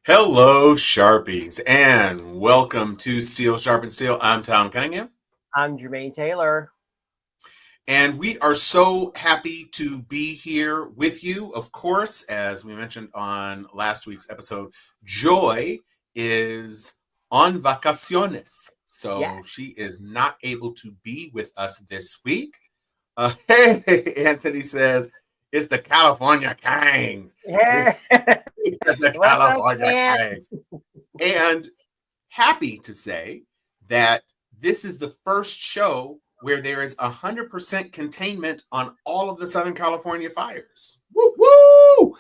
Hello, Sharpies, and welcome to Steel Sharp and Steel. I'm Tom Cunningham, I'm Jermaine Taylor. and we are so happy to be here with you. Of course, as we mentioned on last week's episode, Joy is on vacaciones, so she is Yes. not able to be with us this week. Hey, Anthony says, it's the California Kings. Yeah. It's the What's up, California Ant? Kings. And happy to say that this is the first show where there is 100% containment on all of the Southern California fires. Woo woo!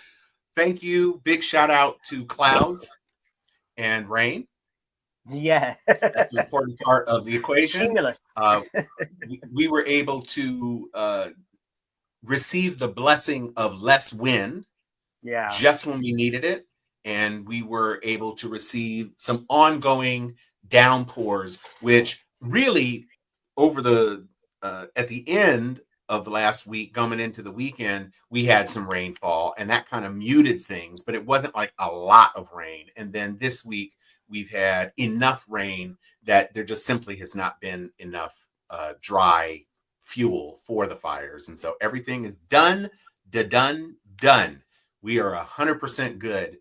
Thank you. Big shout out to clouds and rain. Yeah. That's an important part of the equation. Cumulus. Uh, we were able to receive the blessing of less wind Yeah. just when we needed it. And we were able to receive some ongoing downpours, which really over the at the end of the last week, coming into the weekend, we had some rainfall and that kind of muted things, but it wasn't like a lot of rain. And then this week we've had enough rain that there just simply has not been enough dry fuel for the fires. And so everything is done. We are 100% good,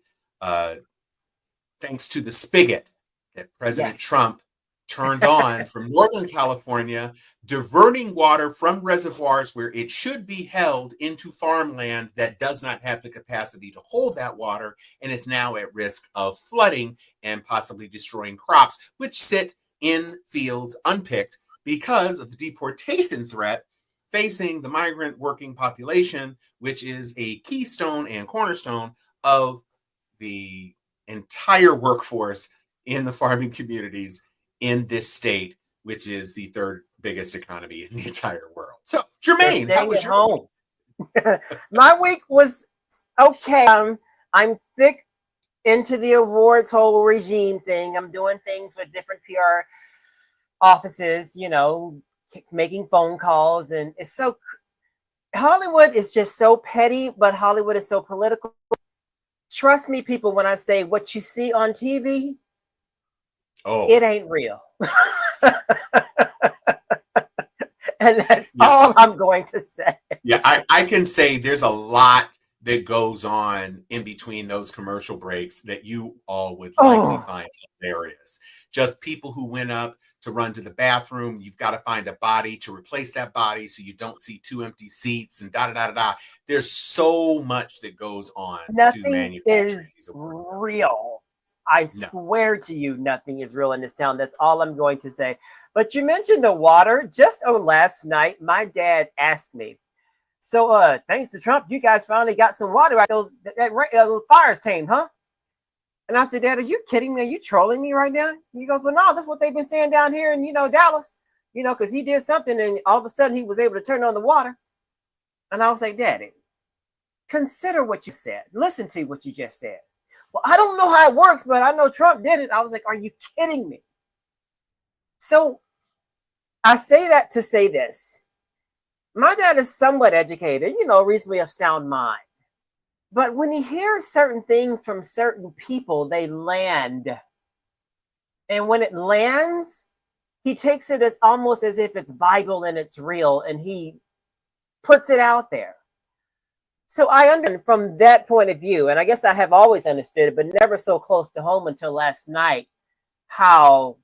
thanks to the spigot that President Yes. Trump turned on from Northern California, diverting water from reservoirs where it should be held into farmland that does not have the capacity to hold that water, and is now at risk of flooding and possibly destroying crops, which sit in fields unpicked because of the deportation threat facing the migrant working population, which is a keystone and cornerstone of the entire workforce in the farming communities in this state, which is the third biggest economy in the entire world. So, They're Jermaine, how staying was at your home. My week was okay. I'm thick into the awards whole regime thing. I'm doing things with different PR offices, making phone calls, and it's so Hollywood is just so petty, but Hollywood is so political. Trust me, people, when I say what you see on TV, it ain't real. And that's all I'm going to say. Yeah, I can say there's a lot that goes on in between those commercial breaks that you all would likely find hilarious. Just people who went up to run to the bathroom. You've got to find a body to replace that body so you don't see two empty seats and da da da da. There's so much that goes on to Nothing manufacturing is these real. I swear to you, nothing is real in this town. That's all I'm going to say. But you mentioned the water. Just on last night, my dad asked me, so thanks to Trump, you guys finally got some water out. Those fires tamed, huh? And I said, Dad, are you kidding me? Are you trolling me right now? He goes, well, no, that's what they've been saying down here in, Dallas, because he did something and all of a sudden he was able to turn on the water. And I was like, Daddy, consider what you said. Listen to what you just said. Well, I don't know how it works, but I know Trump did it. I was like, are you kidding me? So I say that to say this. My dad is somewhat educated, reasonably of sound mind. But when he hears certain things from certain people, they land. And when it lands, he takes it as almost as if it's Bible and it's real, and he puts it out there. So I understand from that point of view, and I guess I have always understood it, but never so close to home until last night, how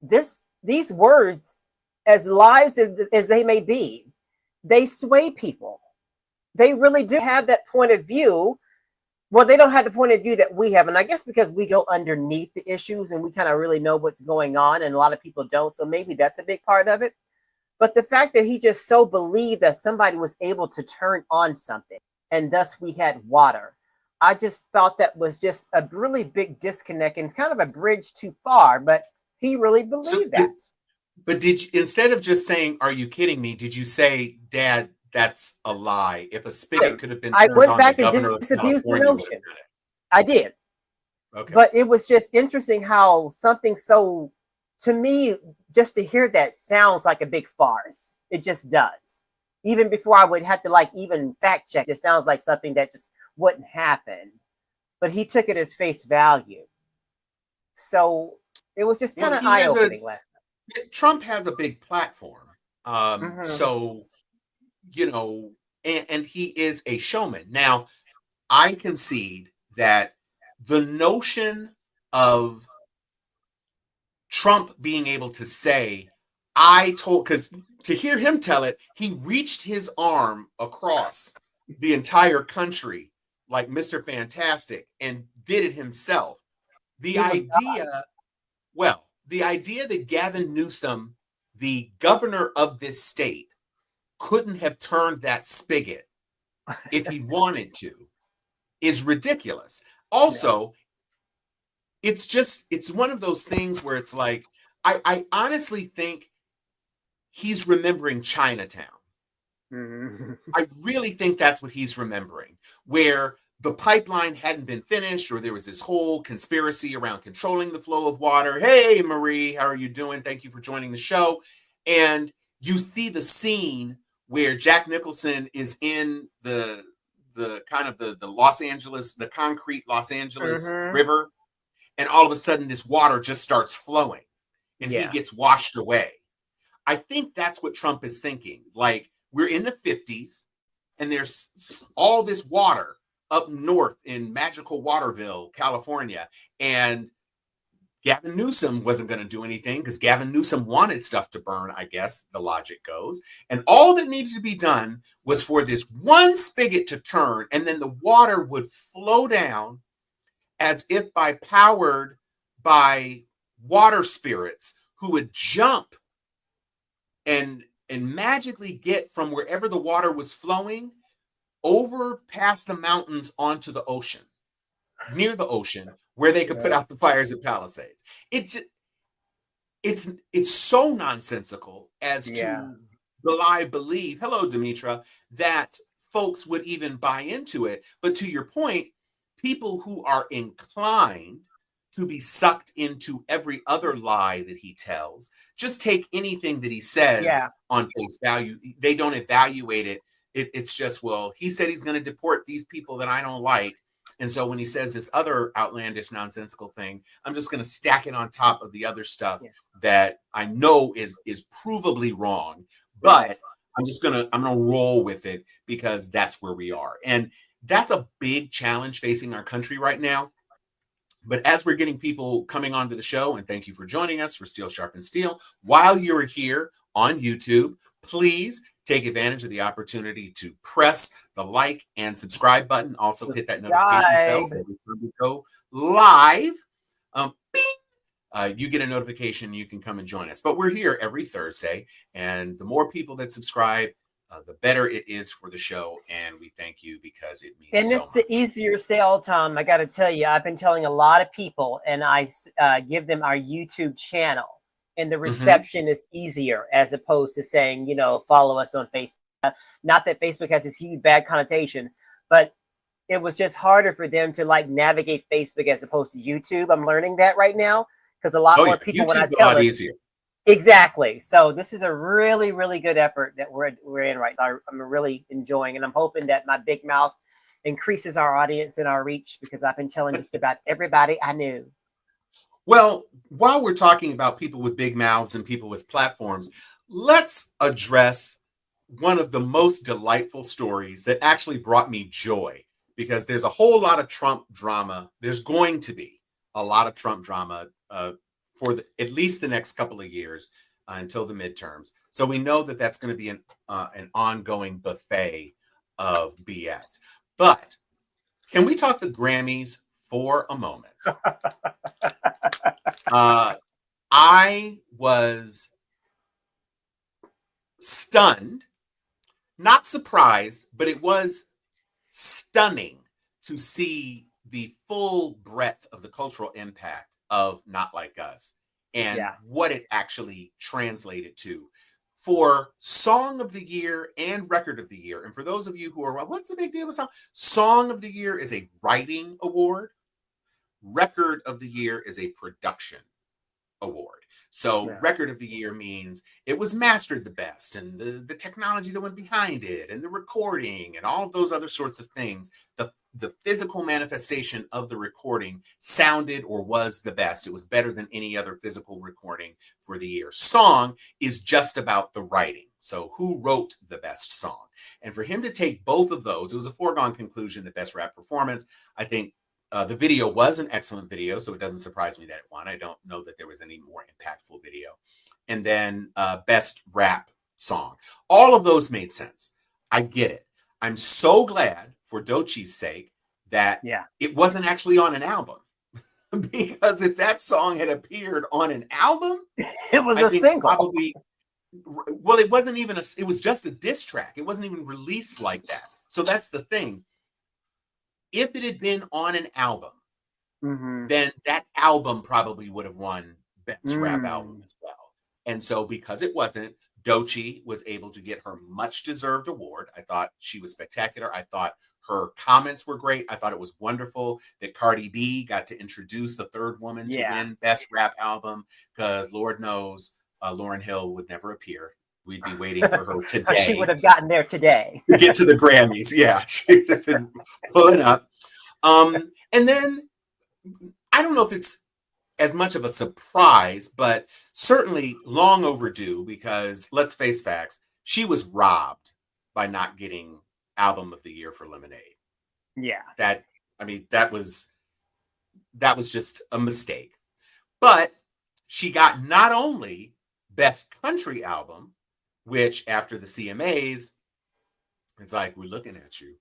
these words, as lies as they may be, they sway people. They really do have that point of view. Well, they don't have the point of view that we have. And I guess because we go underneath the issues and we kind of really know what's going on, and a lot of people don't. So maybe that's a big part of it. But the fact that he just so believed that somebody was able to turn on something and thus we had water. I just thought that was just a really big disconnect, and it's kind of a bridge too far, but he really believed that. But did you, instead of just saying, are you kidding me? Did you say, Dad, that's a lie? If a spigot could have been turned on, the governor of California would have done it. I did. Okay. But it was just interesting how something so, to me, just to hear that sounds like a big farce. It just does. Even before I would have to even fact check, it sounds like something that just wouldn't happen. but he took it as face value. So it was just kind of he has eye-opening last Trump has a big platform. night. So, you know, and he is a showman. Now, I concede that the notion of Trump being able to say, because to hear him tell it, he reached his arm across the entire country like Mr. Fantastic and did it himself. The He was idea, the idea that Gavin Newsom, the governor of this state, couldn't have turned that spigot if he wanted to is ridiculous. Also, it's one of those things where it's like, I honestly think he's remembering Chinatown. I really think that's what he's remembering, where the pipeline hadn't been finished, or there was this whole conspiracy around controlling the flow of water. Hey, Marie, how are you doing? Thank you for joining the show. And you see the scene where Jack Nicholson is in the kind of the Los Angeles, the concrete Los Angeles River, and all of a sudden this water just starts flowing and he gets washed away. I think that's what Trump is thinking. Like, we're in the 50s and there's all this water up north in magical Waterville, California. And Gavin Newsom wasn't going to do anything because Gavin Newsom wanted stuff to burn, I guess the logic goes. And all that needed to be done was for this one spigot to turn, and then the water would flow down as if powered by water spirits who would jump and magically get from wherever the water was flowing over past the mountains onto the ocean, near the ocean, where they could put out the fires at Palisades. It's so nonsensical as to believe, hello, Demetra, that folks would even buy into it. But to your point, people who are inclined to be sucked into every other lie that he tells just take anything that he says on face value. They don't evaluate it. It's just, well, he said he's going to deport these people that I don't like. And so when he says this other outlandish, nonsensical thing, I'm just going to stack it on top of the other stuff that I know is provably wrong. But I'm going to roll with it because that's where we are. And that's a big challenge facing our country right now. But as we're getting people coming onto the show, and thank you for joining us for Steel Sharp and Steel, while you're here on YouTube, please take advantage of the opportunity to press the like and subscribe button. Also hit that notification bell so every time we go live, you get a notification, you can come and join us. But we're here every Thursday, and the more people that subscribe, the better it is for the show, and we thank you because it means and so it's much. an easier sale, Tom. I got to tell you, I've been telling a lot of people, and I give them our YouTube channel, and the reception is easier as opposed to saying, follow us on Facebook. Not that Facebook has this huge bad connotation, but it was just harder for them to navigate Facebook as opposed to YouTube. I'm learning that right now because a lot more people, when I tell it, easier. Exactly. So this is a really, really good effort that we're in right now. I'm really enjoying, and I'm hoping that my big mouth increases our audience and our reach because I've been telling just about everybody I knew. Well, while we're talking about people with big mouths and people with platforms, let's address one of the most delightful stories that actually brought me joy, because there's a whole lot of Trump drama. There's going to be a lot of Trump drama for at least the next couple of years until the midterms. So we know that that's going to be an ongoing buffet of BS. But can we talk the Grammys for a moment? I was stunned, not surprised, but it was stunning to see the full breadth of the cultural impact of Not Like Us and what it actually translated to for Song of the Year and Record of the Year. And for those of you who are, what's the big deal with Song of the Year is a writing award. Record of the Year is a production award. So Record of the Year means it was mastered the best, and the technology that went behind it, and the recording, and all of those other sorts of things. The the physical manifestation of the recording sounded or was the best. It was better than any other physical recording for the year. Song is just about the writing. So who wrote the best song? And for him to take both of those, it was a foregone conclusion that best rap performance. I think the video was an excellent video, so it doesn't surprise me that it won. I don't know that there was any more impactful video. And then best rap song. All of those made sense. I get it. I'm so glad for Doechie's sake that it wasn't actually on an album. Because if that song had appeared on an album, it was a single. Probably, well, it wasn't even it was just a diss track. It wasn't even released like that. So that's the thing. If it had been on an album, then that album probably would have won best rap album as well. And so because it wasn't, Doechii was able to get her much deserved award. I thought she was spectacular. I thought her comments were great. I thought it was wonderful that Cardi B got to introduce the third woman to win best rap album, because Lord knows Lauryn Hill would never appear. We'd be waiting for her today. She would have gotten there today to get to the Grammys. Yeah, she would have been pulling up. And then I don't know if it's as much of a surprise, but certainly long overdue, because let's face facts, she was robbed by not getting Album of the Year for Lemonade. Yeah. That was just a mistake. But she got not only Best Country Album, which after the CMAs, it's like, we're looking at you,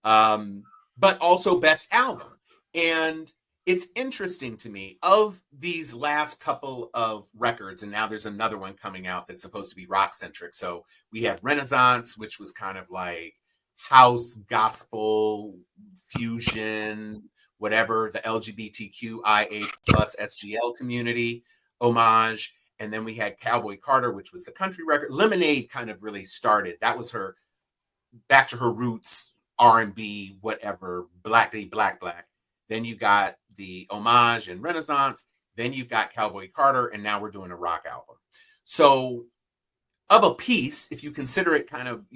but also Best Album. And it's interesting to me, of these last couple of records, and now there's another one coming out that's supposed to be rock centric. So we had Renaissance, which was kind of like house, gospel, fusion, whatever, the LGBTQIA plus SGL community homage. And then we had Cowboy Carter, which was the country record. Lemonade kind of really started. That was her back to her roots, R&B, whatever, Black Day, Black. Then you got the homage and Renaissance. Then you've got Cowboy Carter, and now we're doing a rock album. So of a piece, if you consider it kind of,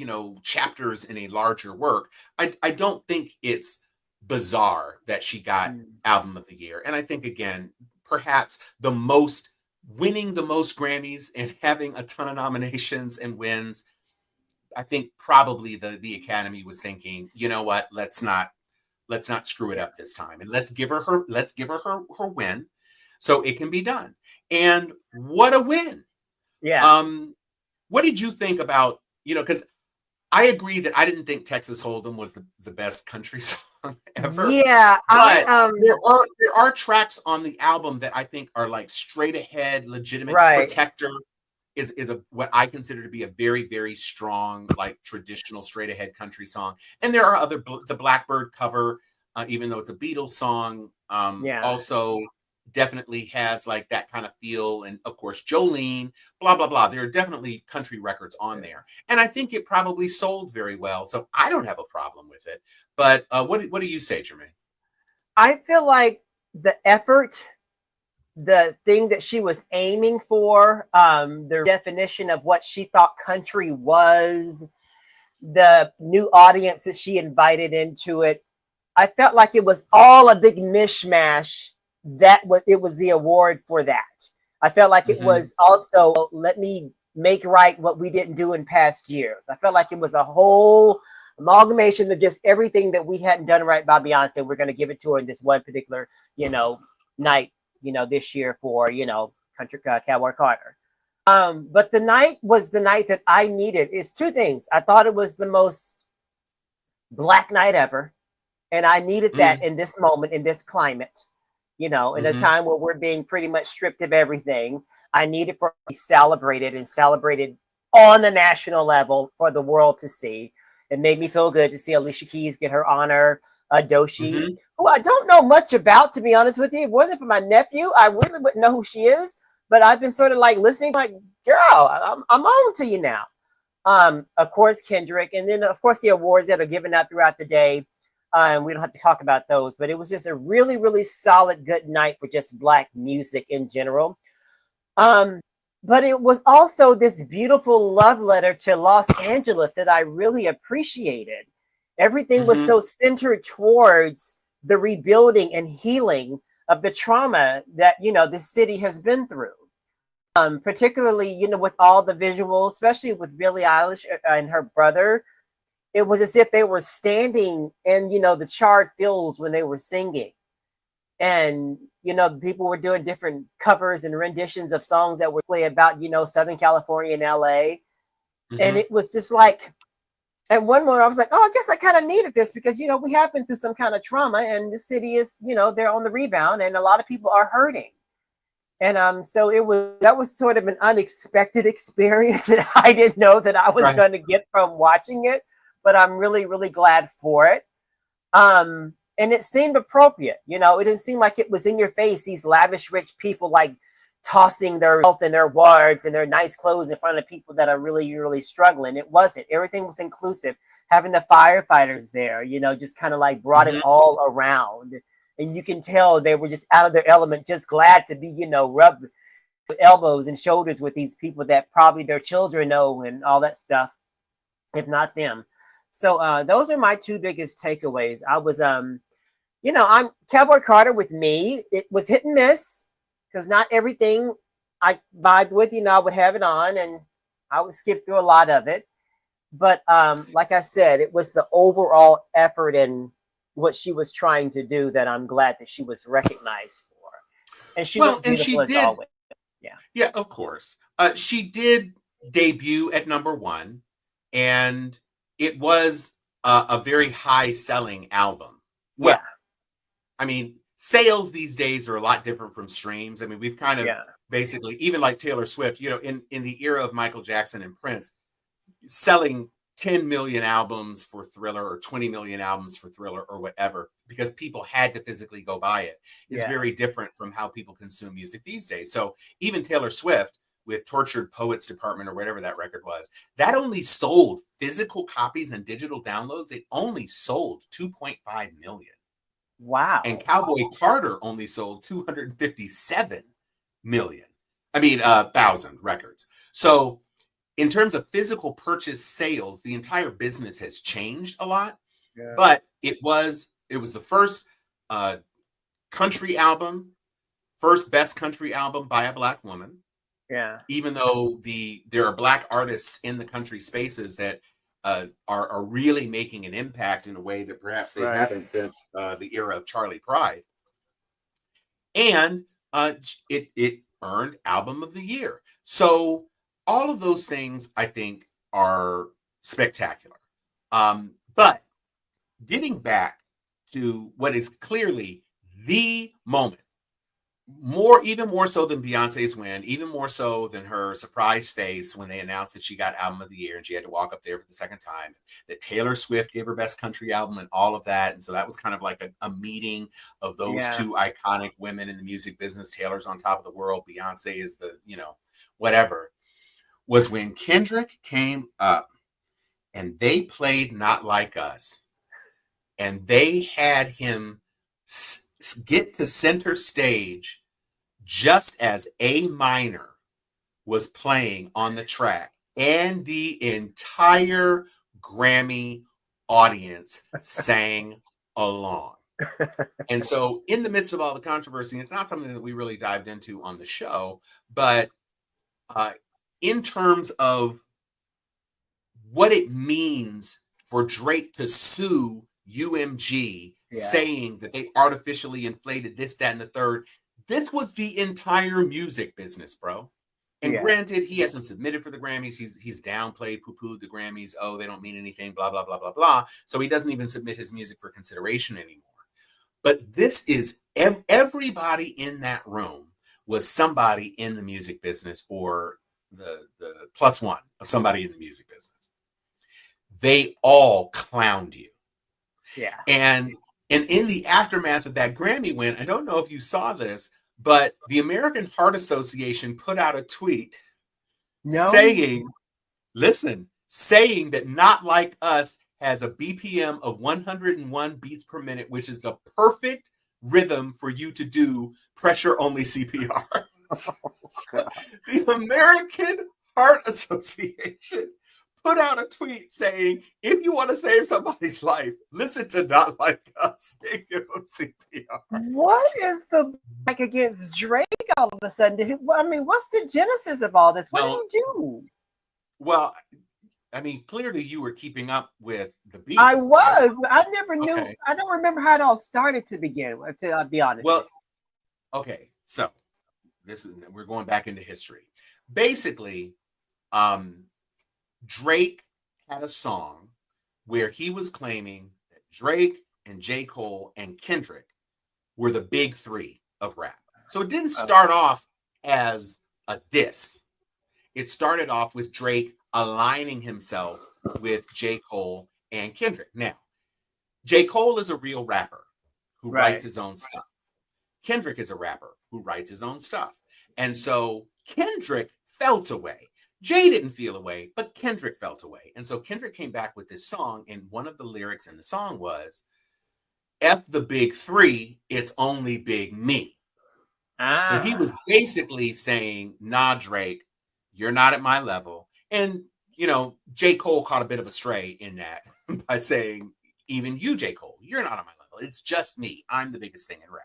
chapters in a larger work, I don't think it's bizarre that she got Album of the Year. And I think, again, perhaps winning the most Grammys and having a ton of nominations and wins, I think probably the Academy was thinking, you know what, let's not screw it up this time, and let's give her her win so it can be done. And what a win. Yeah. What did you think about, because I agree that I didn't think Texas Hold'em was the best country song ever. Yeah. But there are tracks on the album that I think are like straight ahead, legitimate. Right. Protector is what I consider to be a very, very strong, like traditional straight ahead country song. And there are other, the Blackbird cover, even though it's a Beatles song, also definitely has like that kind of feel. And of course, Jolene, blah, blah, blah. There are definitely country records on there. And I think it probably sold very well. So I don't have a problem with it. But what do you say, Jermaine? I feel like the effort, the thing that she was aiming for, the definition of what she thought country was, the new audience that she invited into it, I felt like it was all a big mishmash. It was the award for that. I felt like it was also, let me make right what we didn't do in past years. I felt like it was a whole amalgamation of just everything that we hadn't done right by Beyonce. We're going to give it to her in this one particular, night, this year for, Country Cowboy Carter. But the night was the night that I needed. It's two things. I thought it was the most Black night ever. And I needed that in this moment, in this climate, in a time where we're being pretty much stripped of everything. I needed for to be celebrated on the national level for the world to see. It made me feel good to see Alicia Keys get her honor. Doechii, who I don't know much about, to be honest with you. If it wasn't for my nephew, I really wouldn't know who she is. But I've been sort of like listening, like, girl, I'm on to you now. Of course, Kendrick. And then, of course, the awards that are given out throughout the day. And we don't have to talk about those. But it was just a really, really solid, good night for just Black music in general. But it was also this beautiful love letter to Los Angeles that I really appreciated. Everything was so centered towards the rebuilding and healing of the trauma that, the city has been through. Particularly, with all the visuals, especially with Billie Eilish and her brother, it was as if they were standing in, the charred fields when they were singing. And, people were doing different covers and renditions of songs that were about, Southern California and LA. And it was just like, at one moment I was like, oh, I guess I kind of needed this because, we have been through some kind of trauma and the city is, they're on the rebound and a lot of people are hurting. And so that was sort of an unexpected experience that I didn't know that I was going to get from watching it, but I'm really, really glad for it. And it seemed appropriate, it didn't seem like it was in your face, these lavish, rich people like tossing their wealth and their wards and their nice clothes in front of people that are really, really struggling. It wasn't. Everything was inclusive. Having the firefighters there, just kind of like brought it all around. And you can tell they were just out of their element, just glad to be, rub elbows and shoulders with these people that probably their children know and all that stuff, if not them. So those are my two biggest takeaways. I was, I'm Cowboy Carter with me. It was hit and miss because not everything I vibed with, I would have it on and I would skip through a lot of it. But like I said, it was the overall effort and what she was trying to do that I'm glad that she was recognized for. And she looked beautiful as always. Yeah, of course. She did debut at #1, and it was a very high-selling album. Well, I mean, sales these days are a lot different from streams. I mean, we've kind of basically, even like Taylor Swift, in the era of Michael Jackson and Prince, selling 10 million albums for Thriller or 20 million albums for Thriller or whatever, because people had to physically go buy it, is very different from how people consume music these days. So even Taylor Swift with Tortured Poets Department or whatever that record was, that only sold physical copies and digital downloads. It only sold 2.5 million. Wow. And Cowboy Carter only sold 257 million. I mean, 1,000 records. So in terms of physical purchase sales, the entire business has changed a lot. But it was the first country album, first best country album by a Black woman. Yeah. Even though there are Black artists in the country spaces that are really making an impact in a way that perhaps they haven't since the era of Charlie Pride. And it earned Album of the Year. So all of those things, I think, are spectacular. But getting back to what is clearly the moment, even more so than Beyonce's win, even more so than her surprise face when they announced that she got Album of the Year and she had to walk up there for the second time, that Taylor Swift gave her Best Country Album and all of that. And so that was kind of like a meeting of those two iconic women in the music business. Taylor's on top of the world. Beyonce is the, whatever. Was when Kendrick came up and they played Not Like Us and they had him get to center stage just as A minor was playing on the track, and the entire Grammy audience sang along. And so in the midst of all the controversy, it's not something that we really dived into on the show, but in terms of what it means for Drake to sue UMG, saying that they artificially inflated this, that, and the third. This was the entire music business, bro. And granted, he hasn't submitted for the Grammys. He's downplayed, poo-pooed the Grammys. Oh, they don't mean anything, blah, blah, blah, blah, blah. So he doesn't even submit his music for consideration anymore. But this is, everybody in that room was somebody in the music business or the plus one of somebody in the music business. They all clowned you. Yeah. And in the aftermath of that Grammy win, I don't know if you saw this, but the American Heart Association put out a tweet saying that Not Like Us has a BPM of 101 beats per minute, which is the perfect rhythm for you to do pressure-only CPR. The American Heart Association put out a tweet saying, if you want to save somebody's life, listen to Not Like Us. CPR. What is the back against Drake all of a sudden? I mean, what's the genesis of all this? What did he do? Well, I mean, clearly you were keeping up with the beef. I was. Right? I never knew. Okay. I don't remember how it all started to begin with, to be honest. Well, okay. So we're going back into history. Basically, Drake had a song where he was claiming that Drake and J. Cole and Kendrick were the big three of rap. So it didn't start off as a diss. It started off with Drake aligning himself with J. Cole and Kendrick. Now, J. Cole is a real rapper who writes his own stuff. Kendrick is a rapper who writes his own stuff. And so Kendrick felt away. Jay didn't feel away, but Kendrick felt away. And so Kendrick came back with this song, and one of the lyrics in the song was, F the big three, it's only big me. So he was basically saying, nah, Drake, you're not at my level. And, you know, J. Cole caught a bit of a stray in that by saying, even you, J. Cole, you're not on my level. It's just me. I'm the biggest thing in rap.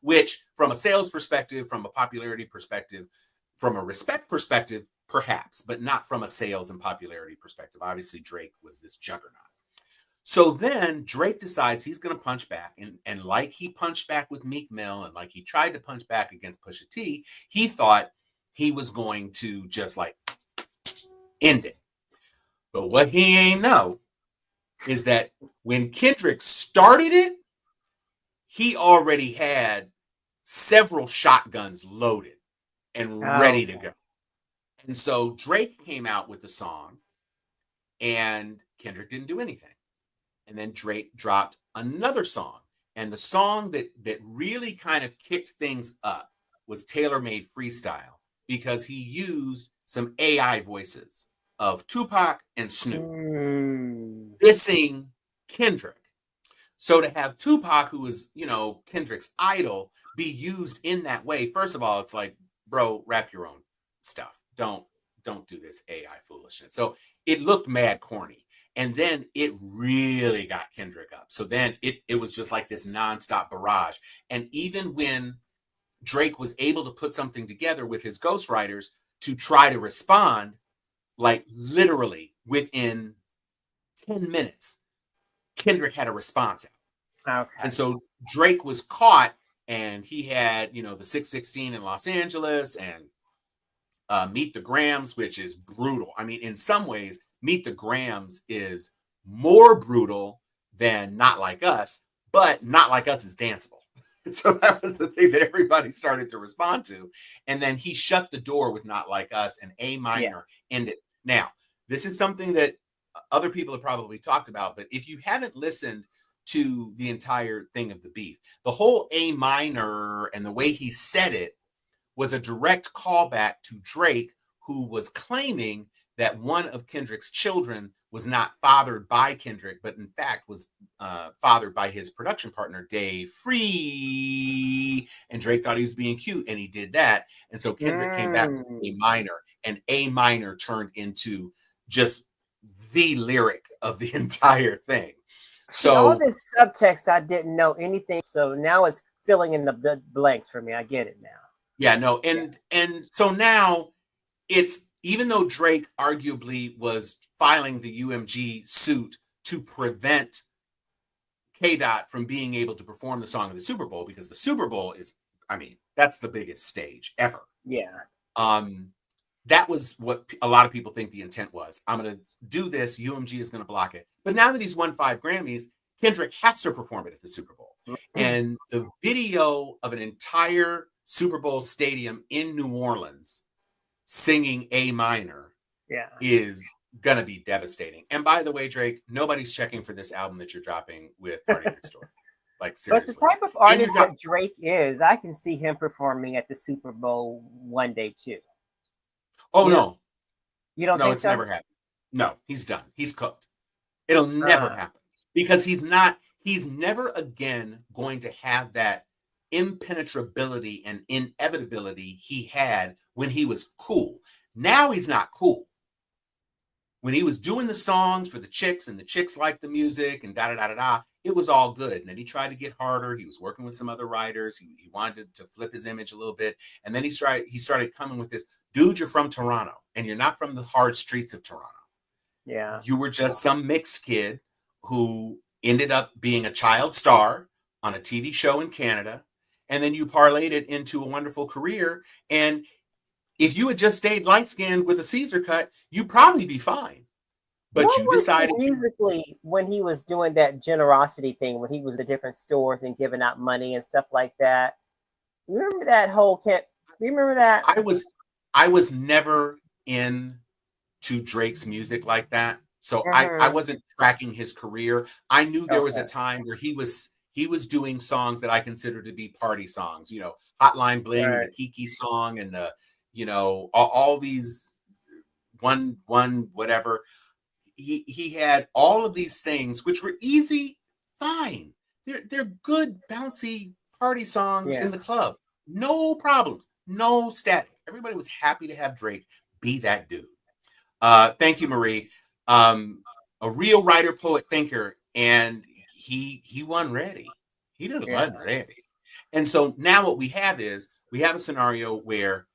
Which, from a sales perspective, from a popularity perspective, from a respect perspective, perhaps, but not from a sales and popularity perspective. Obviously, Drake was this juggernaut. So then Drake decides he's going to punch back. And like he punched back with Meek Mill and like he tried to punch back against Pusha T, he thought he was going to just like end it. But what he ain't know is that when Kendrick started it, he already had several shotguns loaded and ready to go. And so Drake came out with the song and Kendrick didn't do anything. And then Drake dropped another song. And the song that really kind of kicked things up was Tailor Made Freestyle, because he used some AI voices of Tupac and Snoop dissing Kendrick. So to have Tupac, who is, you know, Kendrick's idol, be used in that way, first of all, it's like, bro, rap your own stuff. Don't do this AI foolishness. So it looked mad corny. And then it really got Kendrick up. So then it was just like this nonstop barrage. And even when Drake was able to put something together with his ghostwriters to try to respond, like literally within 10 minutes, Kendrick had a response out. Okay. And so Drake was caught, and he had, you know, the 616 in Los Angeles and Meet the Grams, which is brutal. I mean, in some ways, Meet the Grams is more brutal than Not Like Us, but Not Like Us is danceable. So that was the thing that everybody started to respond to. And then he shut the door with Not Like Us, and A minor ended. Now, this is something that other people have probably talked about, but if you haven't listened to the entire thing of the beef, the whole A minor and the way he said it was a direct callback to Drake, who was claiming that one of Kendrick's children was not fathered by Kendrick, but in fact was fathered by his production partner, Dave Free. And Drake thought he was being cute, and he did that. And so Kendrick came back with A minor, and A minor turned into just the lyric of the entire thing. So all this subtext, I didn't know anything. So now it's filling in the blanks for me. I get it now. Yeah, no. And so now it's, even though Drake arguably was filing the UMG suit to prevent K-Dot from being able to perform the song of the Super Bowl, because the Super Bowl is, I mean, that's the biggest stage ever. Yeah. That was what a lot of people think the intent was. I'm going to do this. UMG is going to block it. But now that he's won 5 Grammys, Kendrick has to perform it at the Super Bowl. And the video of an entire Super Bowl stadium in New Orleans singing A minor is going to be devastating. And by the way, Drake, nobody's checking for this album that you're dropping with Party Next Door. Like, seriously. But the type of artist that Drake is, I can see him performing at the Super Bowl one day too. Oh, no. You don't think so? No, it's never happened. No, he's done. He's cooked. It'll never happen, because he's never again going to have that impenetrability and inevitability he had when he was cool. Now he's not cool. when he was doing the songs for the chicks and the chicks liked the music and da da da da da, it was all good. And then he tried to get harder. He was working with some other writers. He wanted to flip his image a little bit. And then he started coming with this, dude, you're from Toronto and you're not from the hard streets of Toronto. Yeah. You were just some mixed kid who ended up being a child star on a TV show in Canada. And then you parlayed it into a wonderful career. And if you had just stayed light-skinned with a Caesar cut, you'd probably be fine. But what you was decided he musically when he was doing that generosity thing, when he was at different stores and giving out money and stuff like that. Remember that whole camp? You remember that? I was never into Drake's music like that. So I wasn't tracking his career. I knew there was a time where he was doing songs that I consider to be party songs, you know, Hotline Bling and the Kiki song and the, you know, all these one whatever. He had all of these things which were easy, fine. They're good, bouncy party songs in the club. No problems, no static. Everybody was happy to have Drake be that dude. Thank you, Marie. A real writer, poet, thinker, and he won ready. He didn't won ready. And so now what we have is we have a scenario where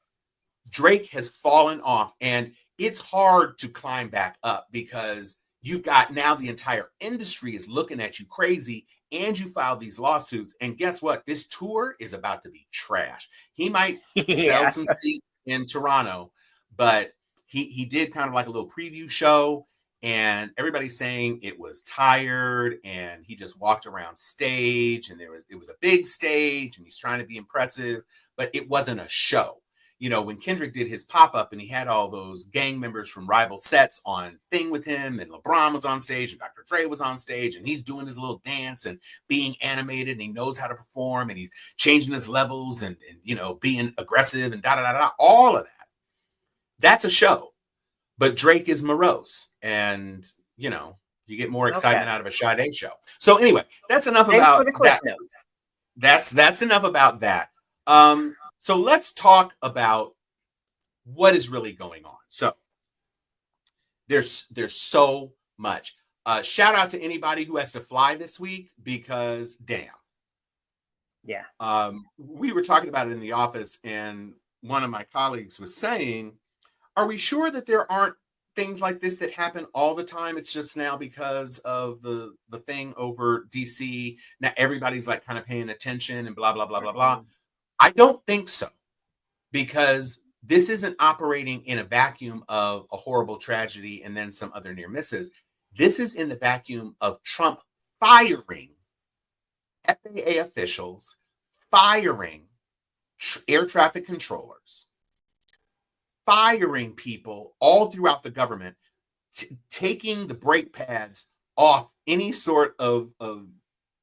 Drake has fallen off, and it's hard to climb back up because you've got now the entire industry is looking at you crazy, and you filed these lawsuits. And guess what? This tour is about to be trash. He might sell some seats in Toronto, but he did kind of like a little preview show, and everybody's saying it was tired, and he just walked around stage, and it was a big stage, and he's trying to be impressive, but it wasn't a show. You know, when Kendrick did his pop-up and he had all those gang members from rival sets on thing with him, and LeBron was on stage and Dr. Dre was on stage, and he's doing his little dance and being animated, and he knows how to perform, and he's changing his levels and you know, being aggressive and da da da da, all of that. That's a show. But Drake is morose, and you know, you get more excitement out of a Sade show. So anyway, that's enough about that. That's enough about that. So let's talk about what is really going on. So there's so much. Shout out to anybody who has to fly this week because damn. Yeah. We were talking about it in the office, and one of my colleagues was saying, are we sure that there aren't things like this that happen all the time? It's just now because of the thing over DC. Now everybody's like kind of paying attention and blah, blah, blah, blah, blah. I don't think so, because this isn't operating in a vacuum of a horrible tragedy and then some other near misses. This is in the vacuum of Trump firing FAA officials, firing air traffic controllers, firing people all throughout the government, taking the brake pads off any sort of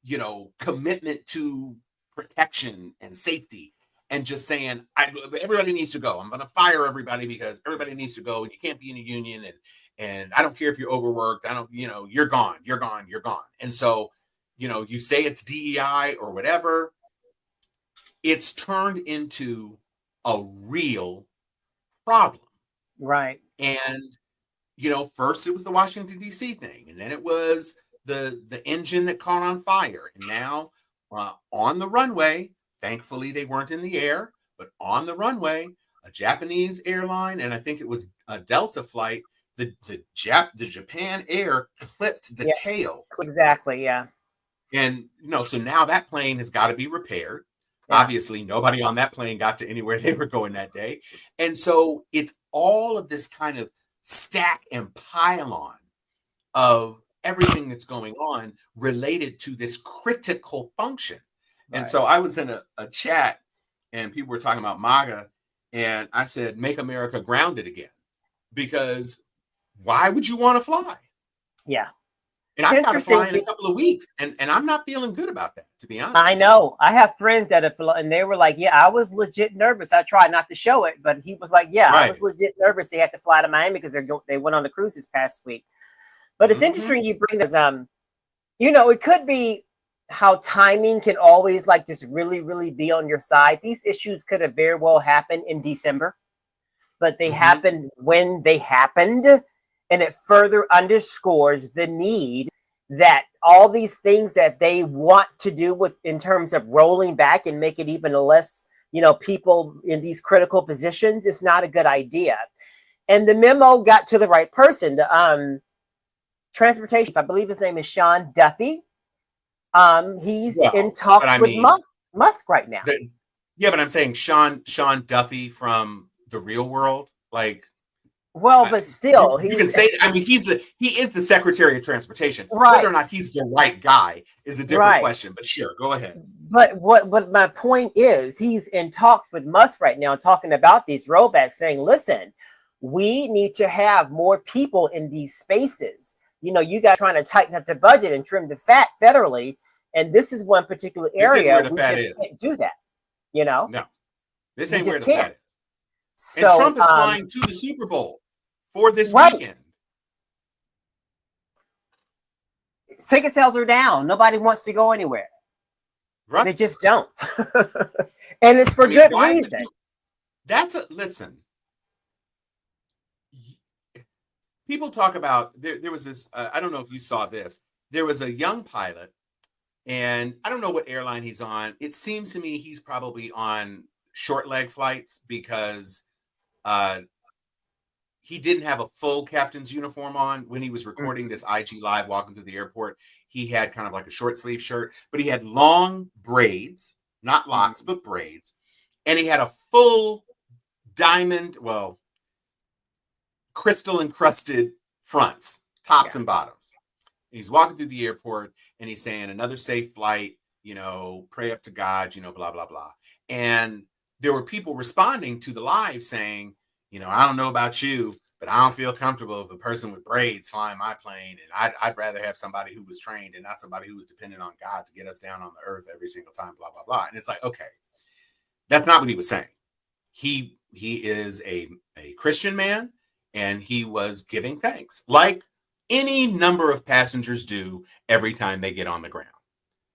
you know, commitment to protection and safety, and just saying, everybody needs to go. I'm going to fire everybody because everybody needs to go, and you can't be in a union, and I don't care if you're overworked. I don't, you know, you're gone. And so, you know, you say it's DEI or whatever, it's turned into a real problem. Right. And, you know, first it was the Washington, D.C. thing, and then it was the engine that caught on fire. And now on the runway, thankfully they weren't in the air, but on the runway, a Japanese airline, and I think it was a Delta flight, the Japan Air clipped the tail. Exactly, yeah. And, you know, so now that plane has got to be repaired. Yeah. Obviously, nobody on that plane got to anywhere they were going that day. And so it's all of this kind of stack and pile on of everything that's going on related to this critical function. Right. And so I was in a chat, and people were talking about MAGA, and I said, make America grounded again, because why would you want to fly? Yeah. And I've got to fly in a couple of weeks, and I'm not feeling good about that, to be honest. I know. I have friends that have flown, and they were like, yeah, I was legit nervous. I tried not to show it, but he was like, yeah, right. I was legit nervous. They had to fly to Miami because they went on the cruise this past week. But it's interesting you bring this, you know, it could be how timing can always like just really, really be on your side. These issues could have very well happened in December, but they happened when they happened. And it further underscores the need that all these things that they want to do with in terms of rolling back and make it even less, people in these critical positions is not a good idea. And the memo got to the right person. The transportation, I believe his name is Sean Duffy. He's in talks with Musk right now. But I'm saying Sean Duffy from the real world, like. Well, but still, you can say. I mean, he is the Secretary of Transportation. Right. Whether or not he's the right guy is a different question. But sure, go ahead. But what my point is, he's in talks with Musk right now, talking about these rollbacks, saying, "Listen, we need to have more people in these spaces. You guys trying to tighten up the budget and trim the fat federally, and this is one particular area we just can't do that. No, this ain't where the fat is. So, and Trump is flying to the Super Bowl for this weekend. Ticket sales are down. Nobody wants to go anywhere. Right. They just don't. And it's for good reason. Listen. People talk about, there was this, I don't know if you saw this. There was a young pilot, and I don't know what airline he's on. It seems to me he's probably on short leg flights because he didn't have a full captain's uniform on when he was recording this IG Live walking through the airport. He had kind of like a short sleeve shirt, but he had long braids, not locks, but braids. And he had a full diamond, crystal encrusted fronts, tops and bottoms. And he's walking through the airport and he's saying, another safe flight, pray up to God, blah, blah, blah. And there were people responding to the live saying, I don't know about you, but I don't feel comfortable with a person with braids flying my plane. And I'd rather have somebody who was trained and not somebody who was dependent on God to get us down on the earth every single time, blah, blah, blah. And it's like, okay, that's not what he was saying. He is a Christian man, and he was giving thanks like any number of passengers do every time they get on the ground.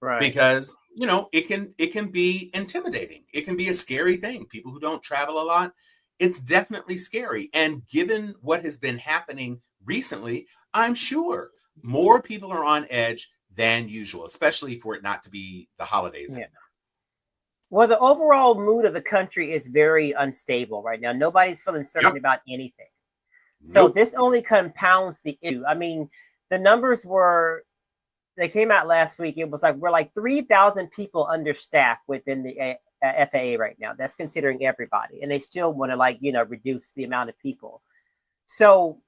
Right. Because, it can be intimidating. It can be a scary thing. People who don't travel a lot, it's definitely scary. And given what has been happening recently, I'm sure more people are on edge than usual, especially for it not to be the holidays anymore. Well, the overall mood of the country is very unstable right now. Nobody's feeling certain about anything. So this only compounds the issue. I mean, the numbers they came out last week. It was like, we're like 3,000 people understaffed within the FAA right now. That's considering everybody. And they still want to reduce the amount of people. So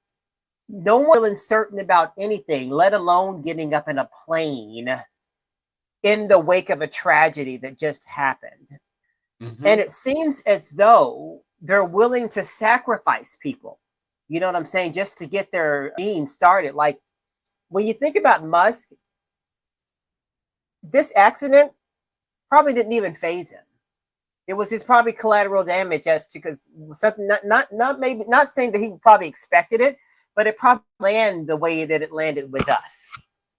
no one feeling certain about anything, let alone getting up in a plane in the wake of a tragedy that just happened. Mm-hmm. And it seems as though they're willing to sacrifice people. You know what I'm saying? Just to get their team started. Like, when you think about Musk, this accident probably didn't even faze him. It was just probably collateral damage because something not saying that he probably expected it, but it probably landed the way that it landed with us.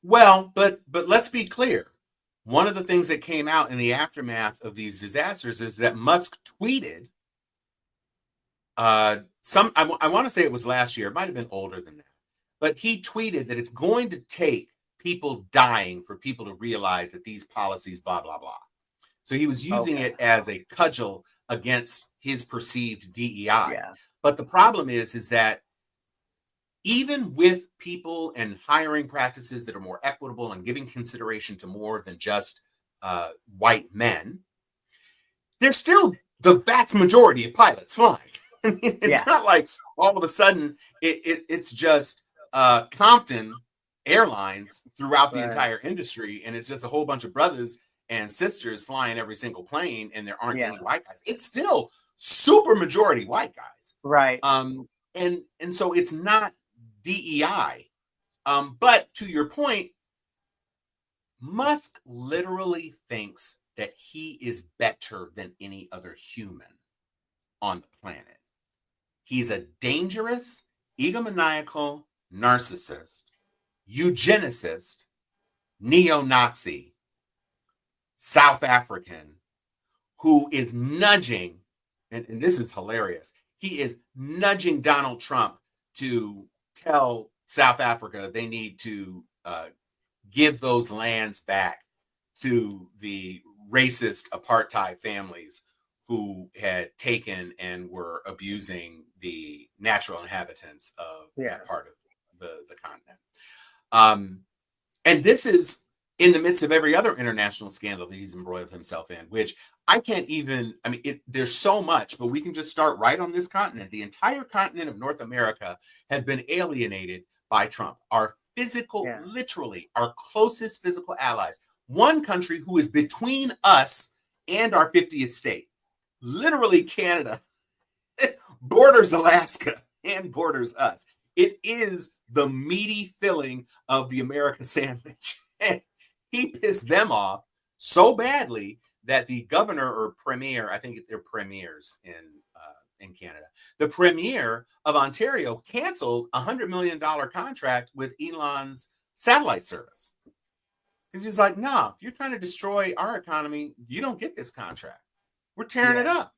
Well, but let's be clear. One of the things that came out in the aftermath of these disasters is that Musk tweeted I want to say it was last year. It might have been older than that. But he tweeted that it's going to take people dying for people to realize that these policies, blah, blah, blah. So he was using it as a cudgel against his perceived DEI. Yeah. But the problem is that even with people and hiring practices that are more equitable and giving consideration to more than just white men, there's still the vast majority of pilots flying. It's not like all of a sudden it's just Compton Airlines throughout the entire industry, and it's just a whole bunch of brothers and sisters flying every single plane, and there aren't any white guys. It's still super majority white guys, right? And so it's not DEI. But to your point, Musk literally thinks that he is better than any other human on the planet. He's a dangerous, egomaniacal narcissist, eugenicist, neo-Nazi, South African, who is nudging, and this is hilarious, he is nudging Donald Trump to tell South Africa they need to give those lands back to the racist apartheid families who had taken and were abusing the natural inhabitants of that part of the continent. And this is in the midst of every other international scandal that he's embroiled himself in, which I can't even, I mean, there's so much, but we can just start right on this continent. The entire continent of North America has been alienated by Trump. Our physical, literally, our closest physical allies. One country who is between us and our 50th state, literally Canada, borders Alaska and borders us. It is the meaty filling of the American sandwich. And he pissed them off so badly that the governor or premier, I think they're premiers in Canada, the premier of Ontario canceled a $100 million contract with Elon's satellite service. Because he was like, nah, if you're trying to destroy our economy, you don't get this contract. We're tearing it up.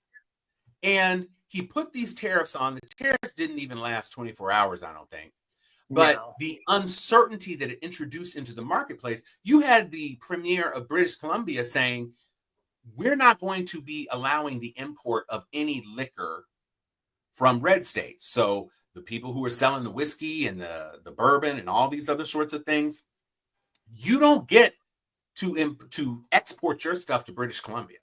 And he put these tariffs on. The tariffs didn't even last 24 hours, I don't think. But the uncertainty that it introduced into the marketplace, you had the premier of British Columbia saying, we're not going to be allowing the import of any liquor from red states. So the people who are selling the whiskey and the bourbon and all these other sorts of things, you don't get to export your stuff to British Columbia.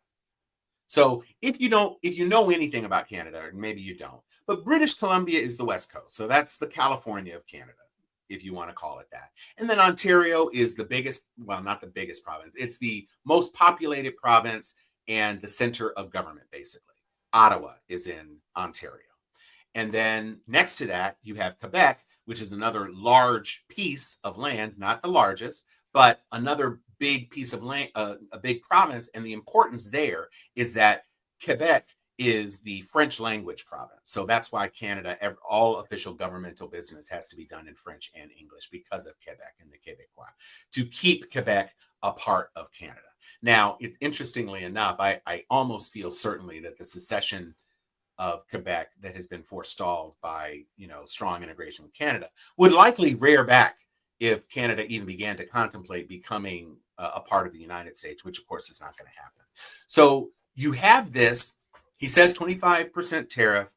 So if you know anything about Canada, or maybe you don't, but British Columbia is the West Coast. So that's the California of Canada, if you want to call it that. And then Ontario is the biggest, well, not the biggest province. It's the most populated province and the center of government, basically. Ottawa is in Ontario. And then next to that, you have Quebec, which is another large piece of land, not the largest, but another big piece of land, a big province. And the importance there is that Quebec is the French language province. So that's why Canada, all official governmental business has to be done in French and English because of Quebec and the Quebecois, to keep Quebec a part of Canada. Now, interestingly enough, I almost feel certainly that the secession of Quebec that has been forestalled by, strong integration with Canada would likely rear back if Canada even began to contemplate becoming a part of the United States, which of course is not going to happen. So you have this, he says 25% tariff,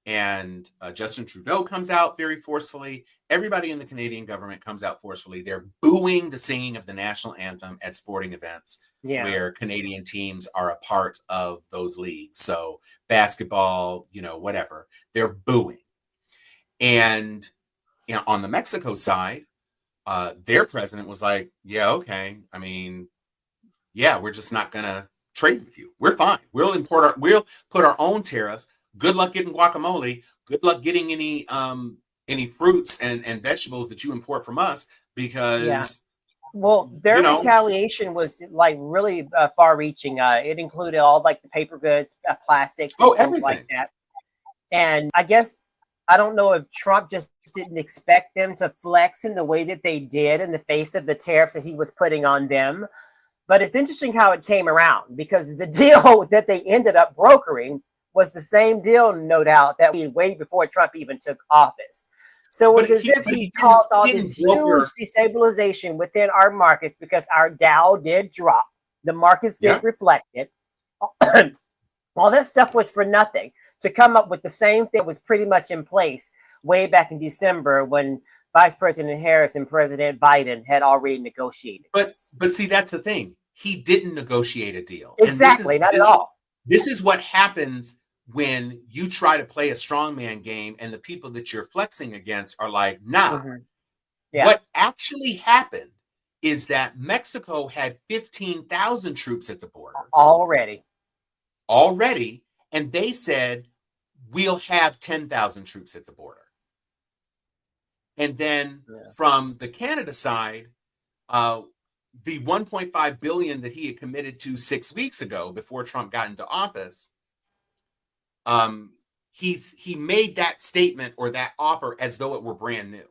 and Justin Trudeau comes out very forcefully. Everybody in the Canadian government comes out forcefully. They're booing the singing of the national anthem at sporting events where Canadian teams are a part of those leagues. So basketball, whatever, they're booing. And on the Mexico side, their president was like, yeah, okay. I mean, yeah, we're just not going to trade with you. We're fine. We'll put our own tariffs. Good luck getting guacamole. Good luck getting any fruits and vegetables that you import from us because well, their retaliation was like really far reaching. It included all like the paper goods, plastics, and things like that. And I guess I don't know if Trump just didn't expect them to flex in the way that they did in the face of the tariffs that he was putting on them. But it's interesting how it came around, because the deal that they ended up brokering was the same deal, no doubt, that we way before Trump even took office. So it was as if he caused all this huge destabilization within our markets because our Dow did drop. The markets did reflect it. All that stuff was for nothing to come up with the same thing that was pretty much in place way back in December when Vice President Harris and President Biden had already negotiated. But see, that's the thing. He didn't negotiate a deal. Exactly, not at all. This is what happens when you try to play a strongman game and the people that you're flexing against are like, nah. What actually happened is that Mexico had 15,000 troops at the border. Already. And they said, we'll have 10,000 troops at the border. And then from the Canada side, the $1.5 billion that he had committed to 6 weeks ago before Trump got into office, he made that statement or that offer as though it were brand new.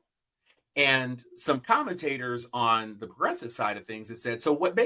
And some commentators on the progressive side of things have said, so what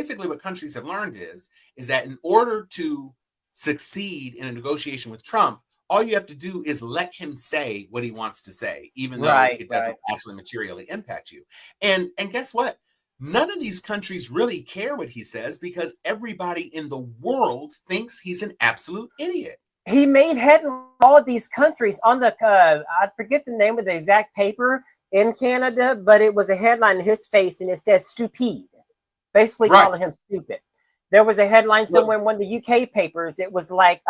countries have learned is that in order to succeed in a negotiation with Trump, all you have to do is let him say what he wants to say, even though Right, it doesn't right. actually materially impact you. And guess what? None of these countries really care what he says because everybody in the world thinks he's an absolute idiot. He made headlines in all of these countries on the, I forget the name of the exact paper in Canada, but it was a headline in his face and it says stupid, basically Right. calling him stupid. There was a headline Well, somewhere in one of the UK papers. It was like,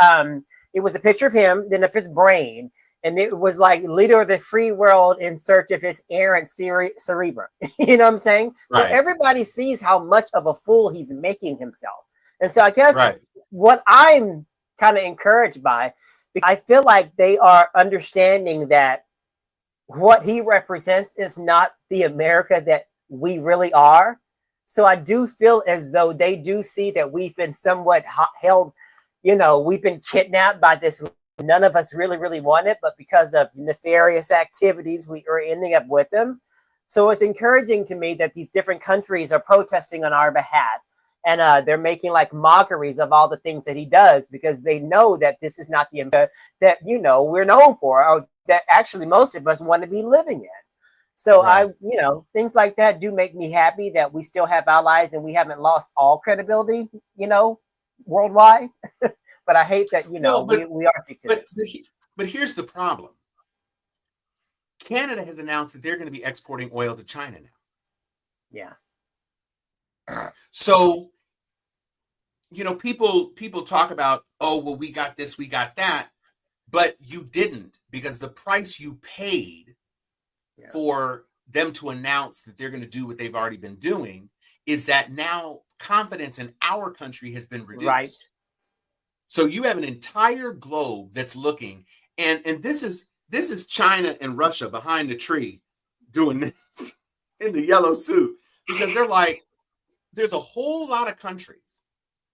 it was a picture of him, then of his brain, and it was like leader of the free world in search of his errant cerebrum. You know what I'm saying? So right, everybody sees how much of a fool he's making himself. And so I guess right. what I'm kind of encouraged by, because I feel like they are understanding that what he represents is not the America that we really are. So I do feel as though they do see that we've been somewhat held, we've been kidnapped by this. None of us really want it, but because of nefarious activities, we are ending up with them. So it's encouraging to me that these different countries are protesting on our behalf. And they're making like mockeries of all the things that he does because they know that this is not the America that, we're known for, or that actually most of us want to be living in. So Right. things like that do make me happy that we still have allies and we haven't lost all credibility, worldwide. But I hate that, Well, we are sick to but this. but here's the problem. Canada has announced that they're going to be exporting oil to China now. Yeah. So, people talk about, oh, well, we got this, we got that, but you didn't, because the price you paid for them to announce that they're going to do what they've already been doing is that now confidence in our country has been reduced. Right. So you have an entire globe that's looking, and this is China and Russia behind the tree doing this in the yellow suit, because they're like, there's a whole lot of countries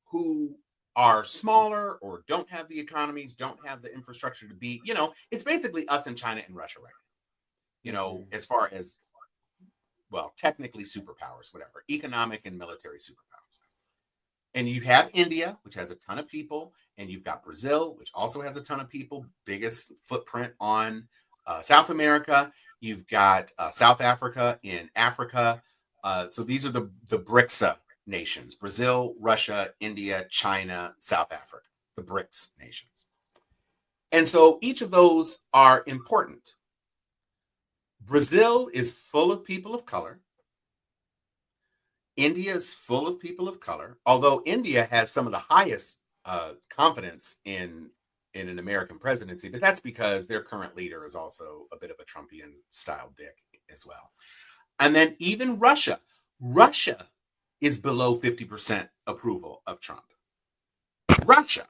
who are smaller or don't have the economies, don't have the infrastructure to be, it's basically us and China and Russia right now, as far as, well, technically superpowers, whatever, economic and military superpowers. And you have India, which has a ton of people, and you've got Brazil, which also has a ton of people, biggest footprint on South America. You've got South Africa in Africa. So these are the BRICS nations: Brazil, Russia, India, China, South Africa, the BRICS nations. And so each of those are important. Brazil is full of people of color. India is full of people of color, although India has some of the highest confidence in an American presidency, but that's because their current leader is also a bit of a Trumpian style dick as well. And then even Russia is below 50% approval of Trump. Russia,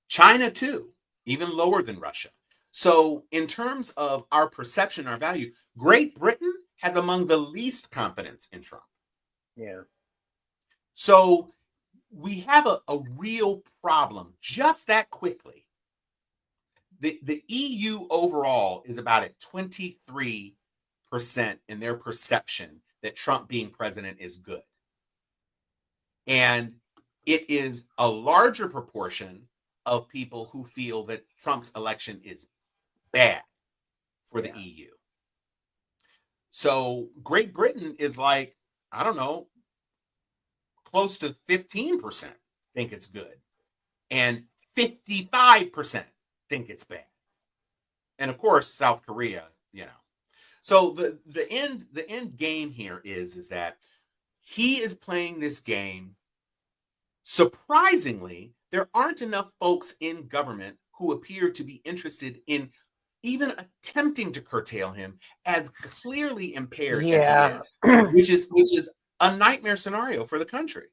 China too, even lower than Russia. So in terms of our perception, our value, Great Britain has among the least confidence in Trump. Yeah. So we have a real problem just that quickly. The EU overall is about at 23% in their perception that Trump being president is good. And it is a larger proportion of people who feel that Trump's election is bad for the EU. So Great Britain is like, I don't know, close to 15% think it's good, and 55% think it's bad. And of course, South Korea, So the end game here is that he is playing this game. Surprisingly, there aren't enough folks in government who appear to be interested in even attempting to curtail him, as clearly impaired as he is, which is a nightmare scenario for the country.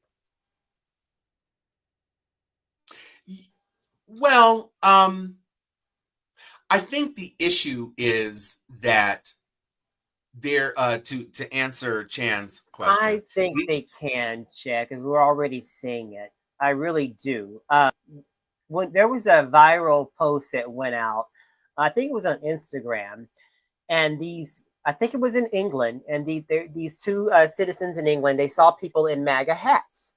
Well, I think the issue is that they're to answer Chan's question. I think they can, Chad, because we're already seeing it. I really do. When there was a viral post that went out, I think it was on Instagram, and I think it was in England, and these two citizens in England, they saw people in MAGA hats,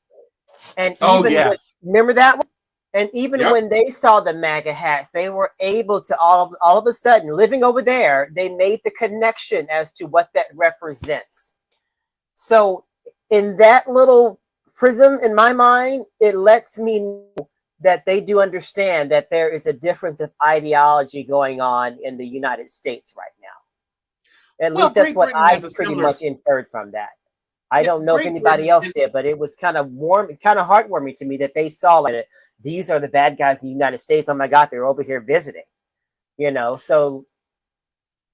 and remember that one? And even Yep. when they saw the MAGA hats, they were able to all of a sudden, living over there, they made the connection as to what that represents. So in that little prism in my mind, it lets me know that they do understand that there is a difference of ideology going on in the United States right now. At Well, least that's Great what Britain I has a pretty similar. much inferred from that. I Yeah, don't know if Great anybody Britain else is. did, but it was kind of warm, kind of heartwarming to me that they saw like these are the bad guys in the United States. Oh my God, they're over here visiting. So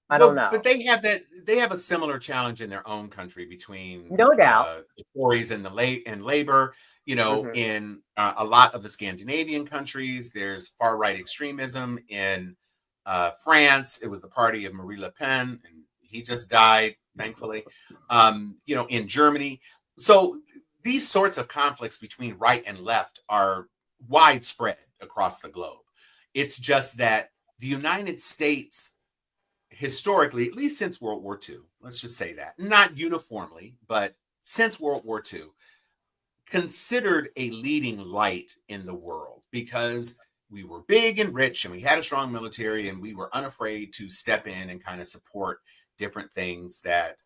I don't Well, but know. they have that. They have a similar challenge in their own country between No doubt. the Tories and and Labor. Hmm. In a lot of the Scandinavian countries, there's far right extremism. In France, it was the party of Marie Le Pen, and he just died, thankfully. In Germany, so these sorts of conflicts between right and left are widespread across the globe. It's just that the United States historically, at least since World War II, let's just say that, not uniformly, but since World War II, considered a leading light in the world because we were big and rich and we had a strong military and we were unafraid to step in and kind of support different things that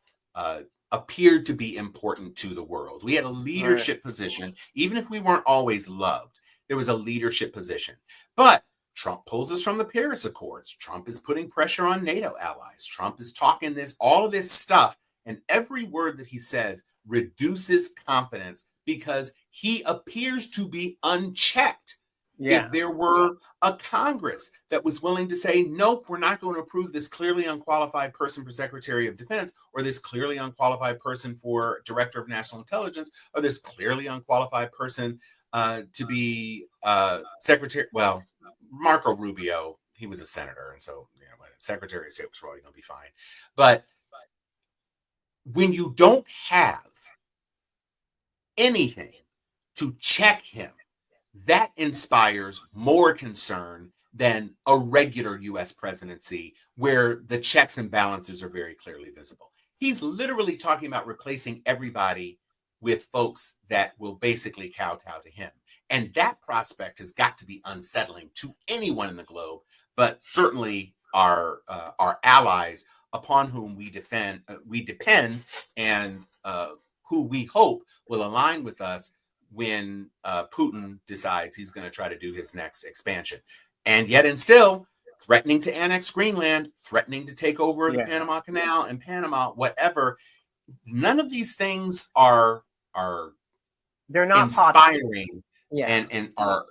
appeared to be important to the world. We had a Right. leadership position, even if we weren't always loved, there was a leadership position. But Trump pulls us from the Paris Accords. Trump is putting pressure on NATO allies. Trump is talking all of this stuff. And every word that he says reduces confidence because he appears to be unchecked. Yeah. If there were a Congress that was willing to say, nope, we're not going to approve this clearly unqualified person for Secretary of Defense, or this clearly unqualified person for Director of National Intelligence, or this clearly unqualified person to be Secretary, well, Marco Rubio, he was a senator, and so Secretary of State was probably going to be fine. But when you don't have anything to check him, that inspires more concern than a regular US presidency where the checks and balances are very clearly visible. He's literally talking about replacing everybody with folks that will basically kowtow to him. And that prospect has got to be unsettling to anyone in the globe, but certainly our allies upon whom we depend, and who we hope will align with us when Putin decides he's going to try to do his next expansion. And yet, and still, threatening to annex Greenland, threatening to take over the Yeah. Panama Canal and Panama, whatever. None of these things are They're not popular. inspiring Yeah. and are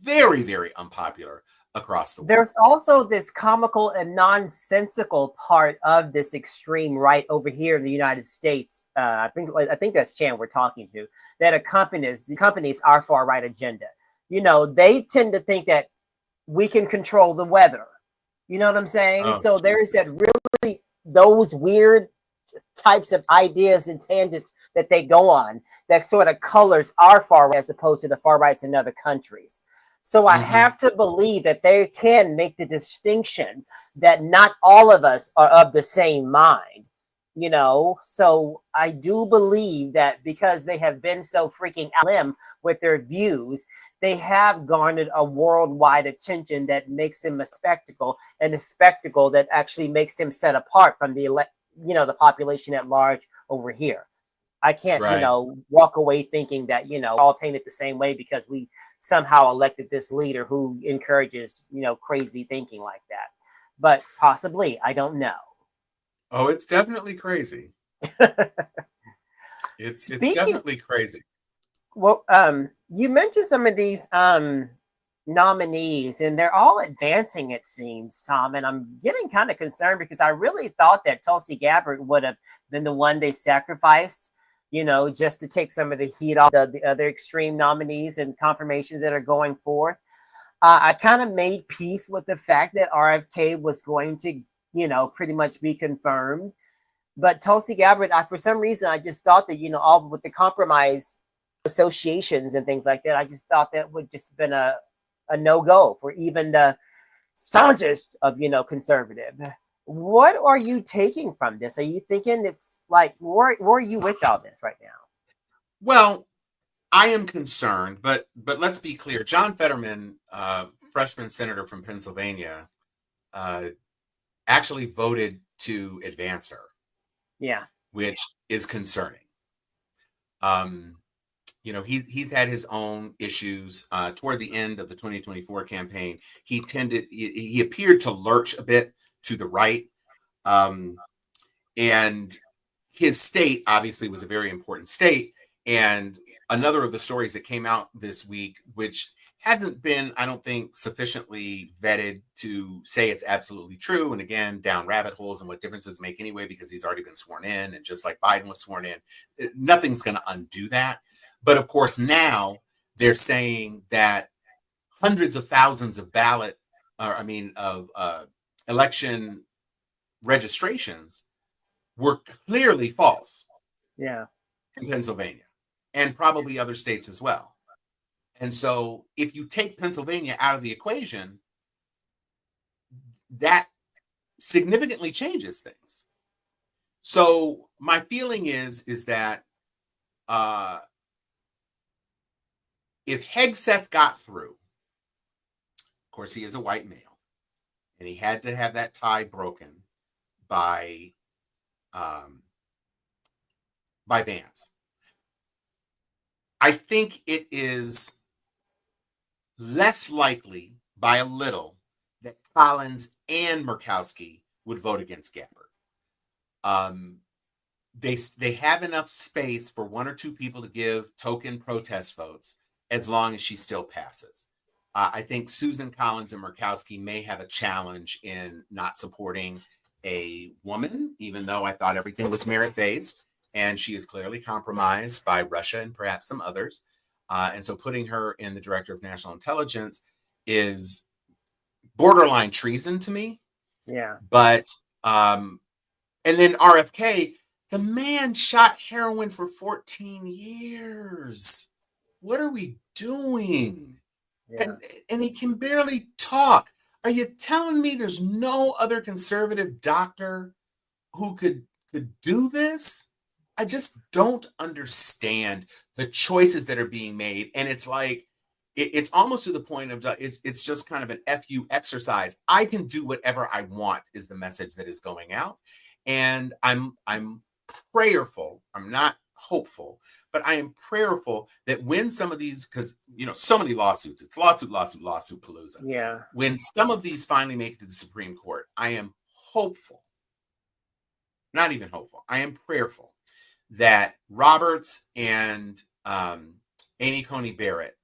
very, very unpopular across the world. There's also this comical and nonsensical part of this extreme right over here in the United States. I think that's Chan we're talking to, that accompanies our far right agenda. They tend to think that we can control the weather. You know what I'm saying? Oh, So there's that Jesus. really those weird types of ideas and tangents that they go on that sort of colors our far right as opposed to the far rights in other countries. So I Mm-hmm. have to believe that they can make the distinction that not all of us are of the same mind. So I do believe that because they have been so freaking limb with their views, they have garnered a worldwide attention that makes him a spectacle, and a spectacle that actually makes him set apart from the population at large over here. I can't, Right. walk away thinking that, all painted the same way because we somehow elected this leader who encourages, crazy thinking like that. But possibly, I don't know. Oh, it's definitely crazy. It's Speaking, definitely crazy. well, you mentioned some of these nominees, and they're all advancing, it seems, Tom. And I'm getting kind of concerned because I really thought that Tulsi Gabbard would have been the one they sacrificed, just to take some of the heat off the other extreme nominees and confirmations that are going forth. I kind of made peace with the fact that RFK was going to, pretty much be confirmed. But Tulsi Gabbard, for some reason, I just thought that, all with the compromise associations and things like that, I just thought that would just been a no-go for even the staunchest of, conservative. What are you taking from this? Are you thinking it's like, where are you with all this right now? Well, I am concerned, but let's be clear. John Fetterman, freshman senator from Pennsylvania, actually voted to advance her. Yeah. Which is concerning. He's had his own issues toward the end of the 2024 campaign. He appeared to lurch a bit to the right. And his state obviously was a very important state. And another of the stories that came out this week, which hasn't been, I don't think, sufficiently vetted to say it's absolutely true. And again, down rabbit holes and what differences make anyway, because he's already been sworn in. And just like Biden was sworn in, nothing's going to undo that. But of course, now they're saying that hundreds of thousands of election registrations were clearly false. Yeah. In Pennsylvania and probably other states as well. And so if you take Pennsylvania out of the equation, that significantly changes things. So my feeling is that if Hegseth got through, of course, he is a white male, and he had to have that tie broken by Vance. I think it is less likely by a little that Collins and Murkowski would vote against Gabbard. They have enough space for one or two people to give token protest votes as long as she still passes. I think Susan Collins and Murkowski may have a challenge in not supporting a woman, even though I thought everything was merit-based. And she is clearly compromised by Russia and perhaps some others. And so putting her in the director of national intelligence is borderline treason to me. Yeah. But, and then RFK, the man shot heroin for 14 years. What are we doing? Yeah. And he can barely talk. Are you telling me there's no other conservative doctor who could do this? I just don't understand the choices that are being made. And it's like, it's almost to the point of it's just kind of an FU exercise. I can do whatever I want is the message that is going out. And I'm prayerful. I'm not hopeful, but I am prayerful that when some of these, because, so many lawsuits, it's lawsuit palooza. Yeah. When some of these finally make it to the Supreme Court, I am hopeful, not even hopeful, I am prayerful that Roberts and Amy Coney Barrett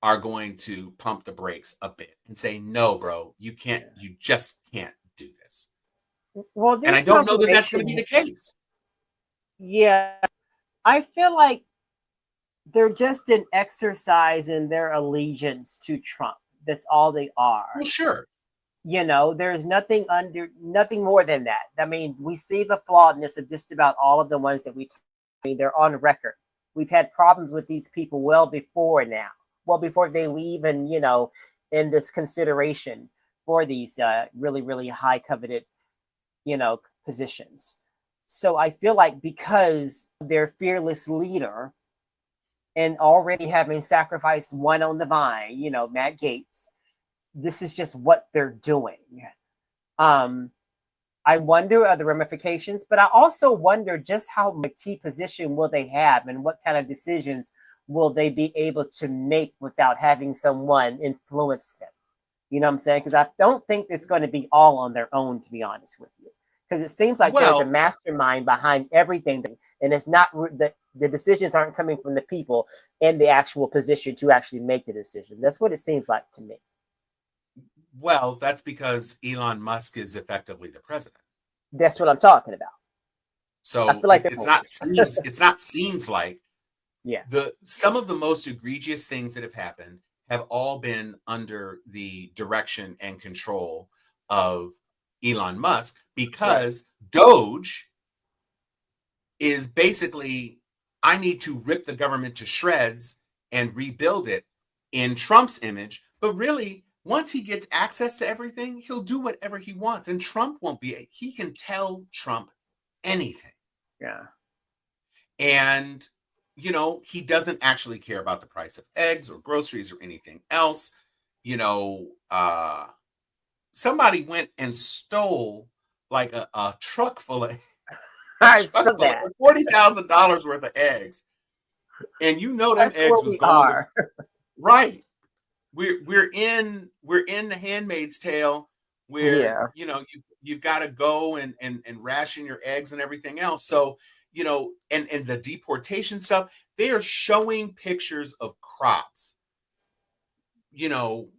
are going to pump the brakes a bit and say, no, bro, you just can't do this. Well, and I don't know that that's going to be the case. Yeah. I feel like they're just an exercise in their allegiance to Trump. That's all they are. Well, sure. There's nothing more than that. I mean, we see the flawedness of just about all of the ones that they're on record. We've had problems with these people well before now. Well, before they were even, in this consideration for these really, really high coveted, positions. So I feel like because their fearless leader and already having sacrificed one on the vine, Matt Gaetz, this is just what they're doing. I wonder the ramifications, but I also wonder just how key position will they have and what kind of decisions will they be able to make without having someone influence them? You know what I'm saying? Because I don't think it's going to be all on their own, to be honest with you. Because it seems like there's a mastermind behind everything. And it's not the decisions aren't coming from the people in the actual position to actually make the decision. That's what it seems like to me. Well, that's because Elon Musk is effectively the president. That's what I'm talking about. So I feel like it's not seems like. Yeah. Some of the most egregious things that have happened have all been under the direction and control of Elon Musk, because Doge is basically, I need to rip the government to shreds and rebuild it in Trump's image. But really, once he gets access to everything, he'll do whatever he wants. And Trump he can tell Trump anything. Yeah. And you know, he doesn't actually care about the price of eggs or groceries or anything else. You know, somebody went and stole like a truck full of I saw that. $40,000 worth of eggs, and you know them That's where eggs was we going to are. right. We're in The Handmaid's Tale, where Yeah. you know you've got to go and ration your eggs and everything else. So you know, and the deportation stuff, they are showing pictures of crops, you know,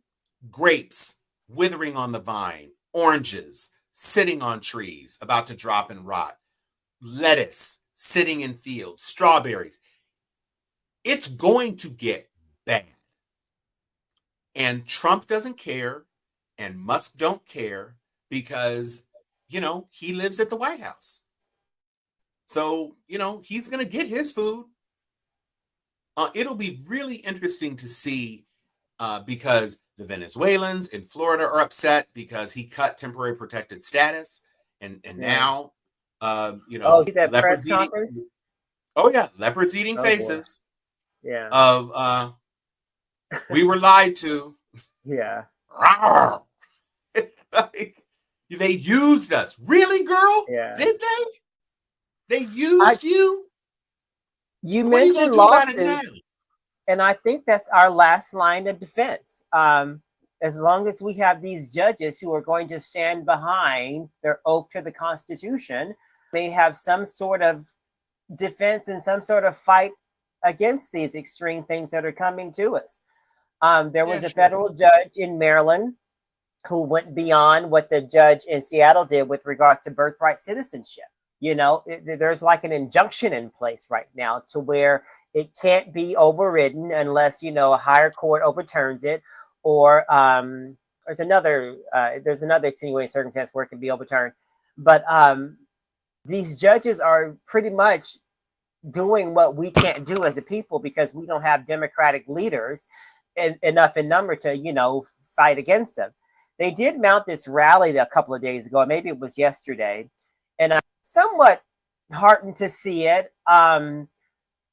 grapes withering on the vine, oranges sitting on trees about to drop and rot, lettuce sitting in fields, strawberries. It's going to get bad. And Trump doesn't care, and Musk don't care because, you know, he lives at the White House. So, you know, he's going to get his food. It'll be really interesting to see because the Venezuelans in Florida are upset because he cut temporary protected status. And Yeah. now, you Oh, know, see that press conference? oh, yeah, leopards eating Oh boy. faces Yeah. of, we were lied to. Yeah. Like, they used us. Really, girl? Yeah. Did they? They I used you? You What are you going mentioned to do about it now? lawsuits, and I think that's our last line of defense. As long as we have these judges who are going to stand behind their oath to the Constitution, may have some sort of defense and some sort of fight against these extreme things that are coming to us. There Yeah, was a sure. federal judge in Maryland who went beyond what the judge in Seattle did with regards to birthright citizenship. You know, there's like an injunction in place right now to where it can't be overridden unless, you know, a higher court overturns it, or there's another extenuating circumstance where it can be overturned. But these judges are pretty much doing what we can't do as a people because we don't have democratic leaders enough in number to, you know, fight against them. They did mount this rally a couple of days ago, maybe it was yesterday, and I'm somewhat heartened to see it.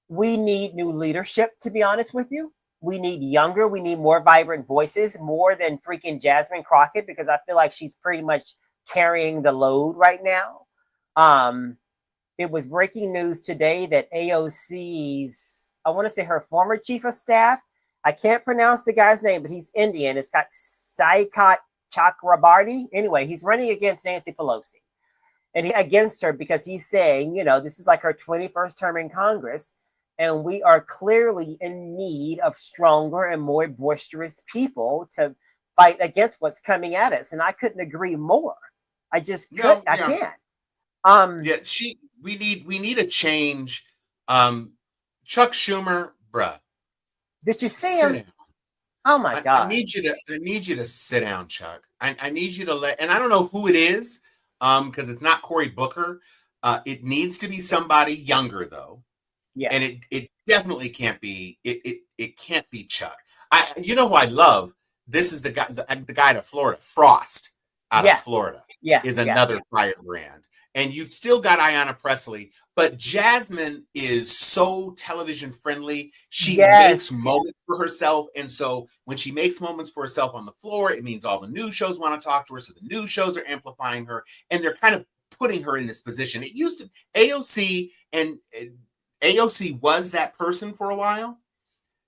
We need new leadership, to be honest with you. We need we need more vibrant voices, more than freaking Jasmine Crockett, because I feel like she's pretty much carrying the load right now. It was breaking news today that AOC's, I want to say her former chief of staff, I can't pronounce the guy's name, but he's Indian. It's got Saikat Chakrabarti. Anyway, he's running against Nancy Pelosi. And against her because he's saying, you know, this is like her 21st term in Congress, and we are clearly in need of stronger and more boisterous people to fight against what's coming at us. And I couldn't agree more. I just couldn't. I can't. Yeah, we need a change. Chuck Schumer, bruh. Did you see him? Down. Oh my God. I need you to sit down, Chuck. I need you to and I don't know who it is, because it's not Cory Booker. It needs to be somebody younger though. Yeah. And it definitely can't be it can't be Chuck. You know who I love? This is the guy out of Florida, Frost out of Florida. Is another firebrand. And you've still got Ayanna Pressley, but Jasmine is so television friendly. She makes moments for herself. And so when she makes moments for herself on the floor, it means all the news shows want to talk to her. So the news shows are amplifying her, and they're kind of putting her in this position. It used to AOC, and AOC was that person for a while.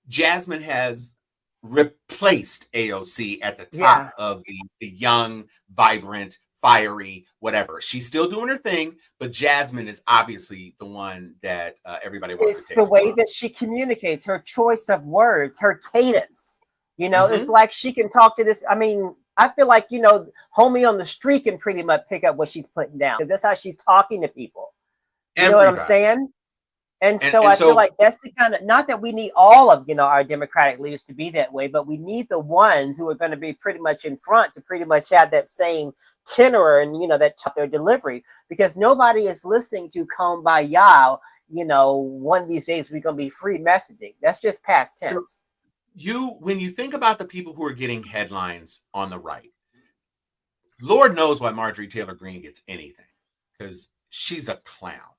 Jasmine has replaced AOC at the top of the young, vibrant, fiery, whatever. She's still doing her thing, but Jasmine is obviously the one that everybody wants to take. It's the way that she communicates, her choice of words, her cadence. You know, it's like she can talk to this. I mean, I feel like, you know, homie on the street can pretty much pick up what she's putting down, because that's how she's talking to people. You know what I'm saying? And so I feel like that's the kind of, not that we need all of, you know, our Democratic leaders to be that way, but we need the ones who are going to be pretty much in front to pretty much have that same tenor and, you know, that their delivery, because nobody is listening to Kumbaya. You know, one of these days we're going to be free messaging. That's just past tense. When you think about the people who are getting headlines on the right, Lord knows why Marjorie Taylor Greene gets anything, because she's a clown.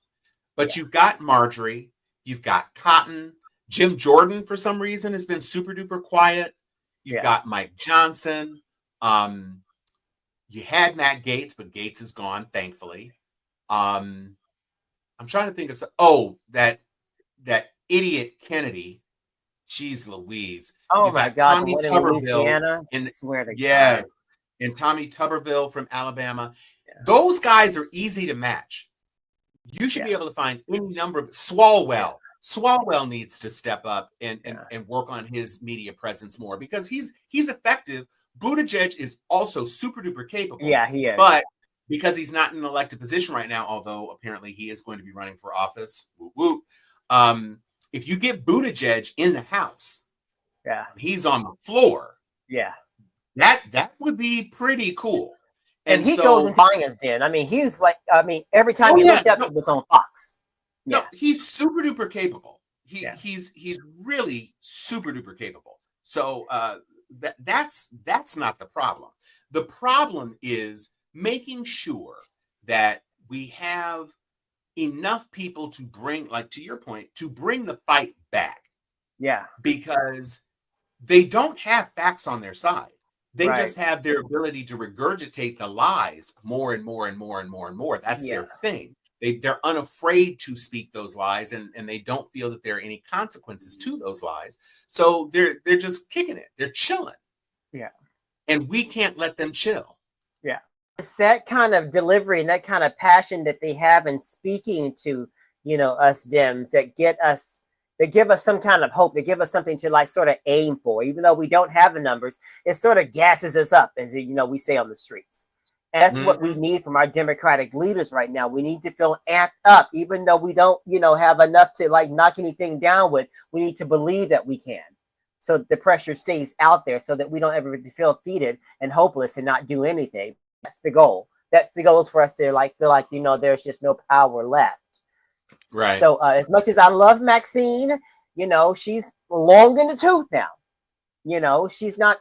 But you've got Marjorie, You've got Cotton. Jim Jordan, for some reason, has been super duper quiet. You've got Mike Johnson. You had Matt Gaetz, but Gaetz is gone, thankfully. I'm trying to think of that idiot Kennedy. Jeez Louise. Oh You've my got God, Tommy the one in Tuberville. Louisiana. Swear to Yes. God. And Tommy Tuberville from Alabama. Yeah. Those guys are easy to match. You should be able to find any number of Swalwell. Yeah. Swalwell needs to step up and work on his media presence more because he's effective. Buttigieg is also super duper capable. Yeah, he is. But because he's not in an elected position right now, although apparently he is going to be running for office, if you get Buttigieg in the House, he's on the floor. Yeah, that would be pretty cool. And he goes into Lion's Den. I mean, he's like, every time you looked up, it was on Fox. No, he's super duper capable. He's really super duper capable. So that's not the problem. The problem is making sure that we have enough people to bring, like to your point, to bring the fight back. Yeah. Because they don't have facts on their side. They just have their ability to regurgitate the lies more and more and more and more and more. That's their thing. They're unafraid to speak those lies, and they don't feel that there are any consequences to those lies. So they're just kicking it. They're chilling. Yeah. And we can't let them chill. Yeah. It's that kind of delivery and that kind of passion that they have in speaking to, us Dems that they give us some kind of hope. They give us something to like sort of aim for, even though we don't have the numbers. It sort of gasses us up, as we say on the streets. And that's what we need from our Democratic leaders right now. We need to feel amped up, even though we don't, have enough to like knock anything down with. We need to believe that we can, so that the pressure stays out there, so that we don't ever feel defeated and hopeless and not do anything. That's the goal. That's the goal for us to like feel like there's just no power left. Right. So as much as I love Maxine, she's long in the tooth now. She's not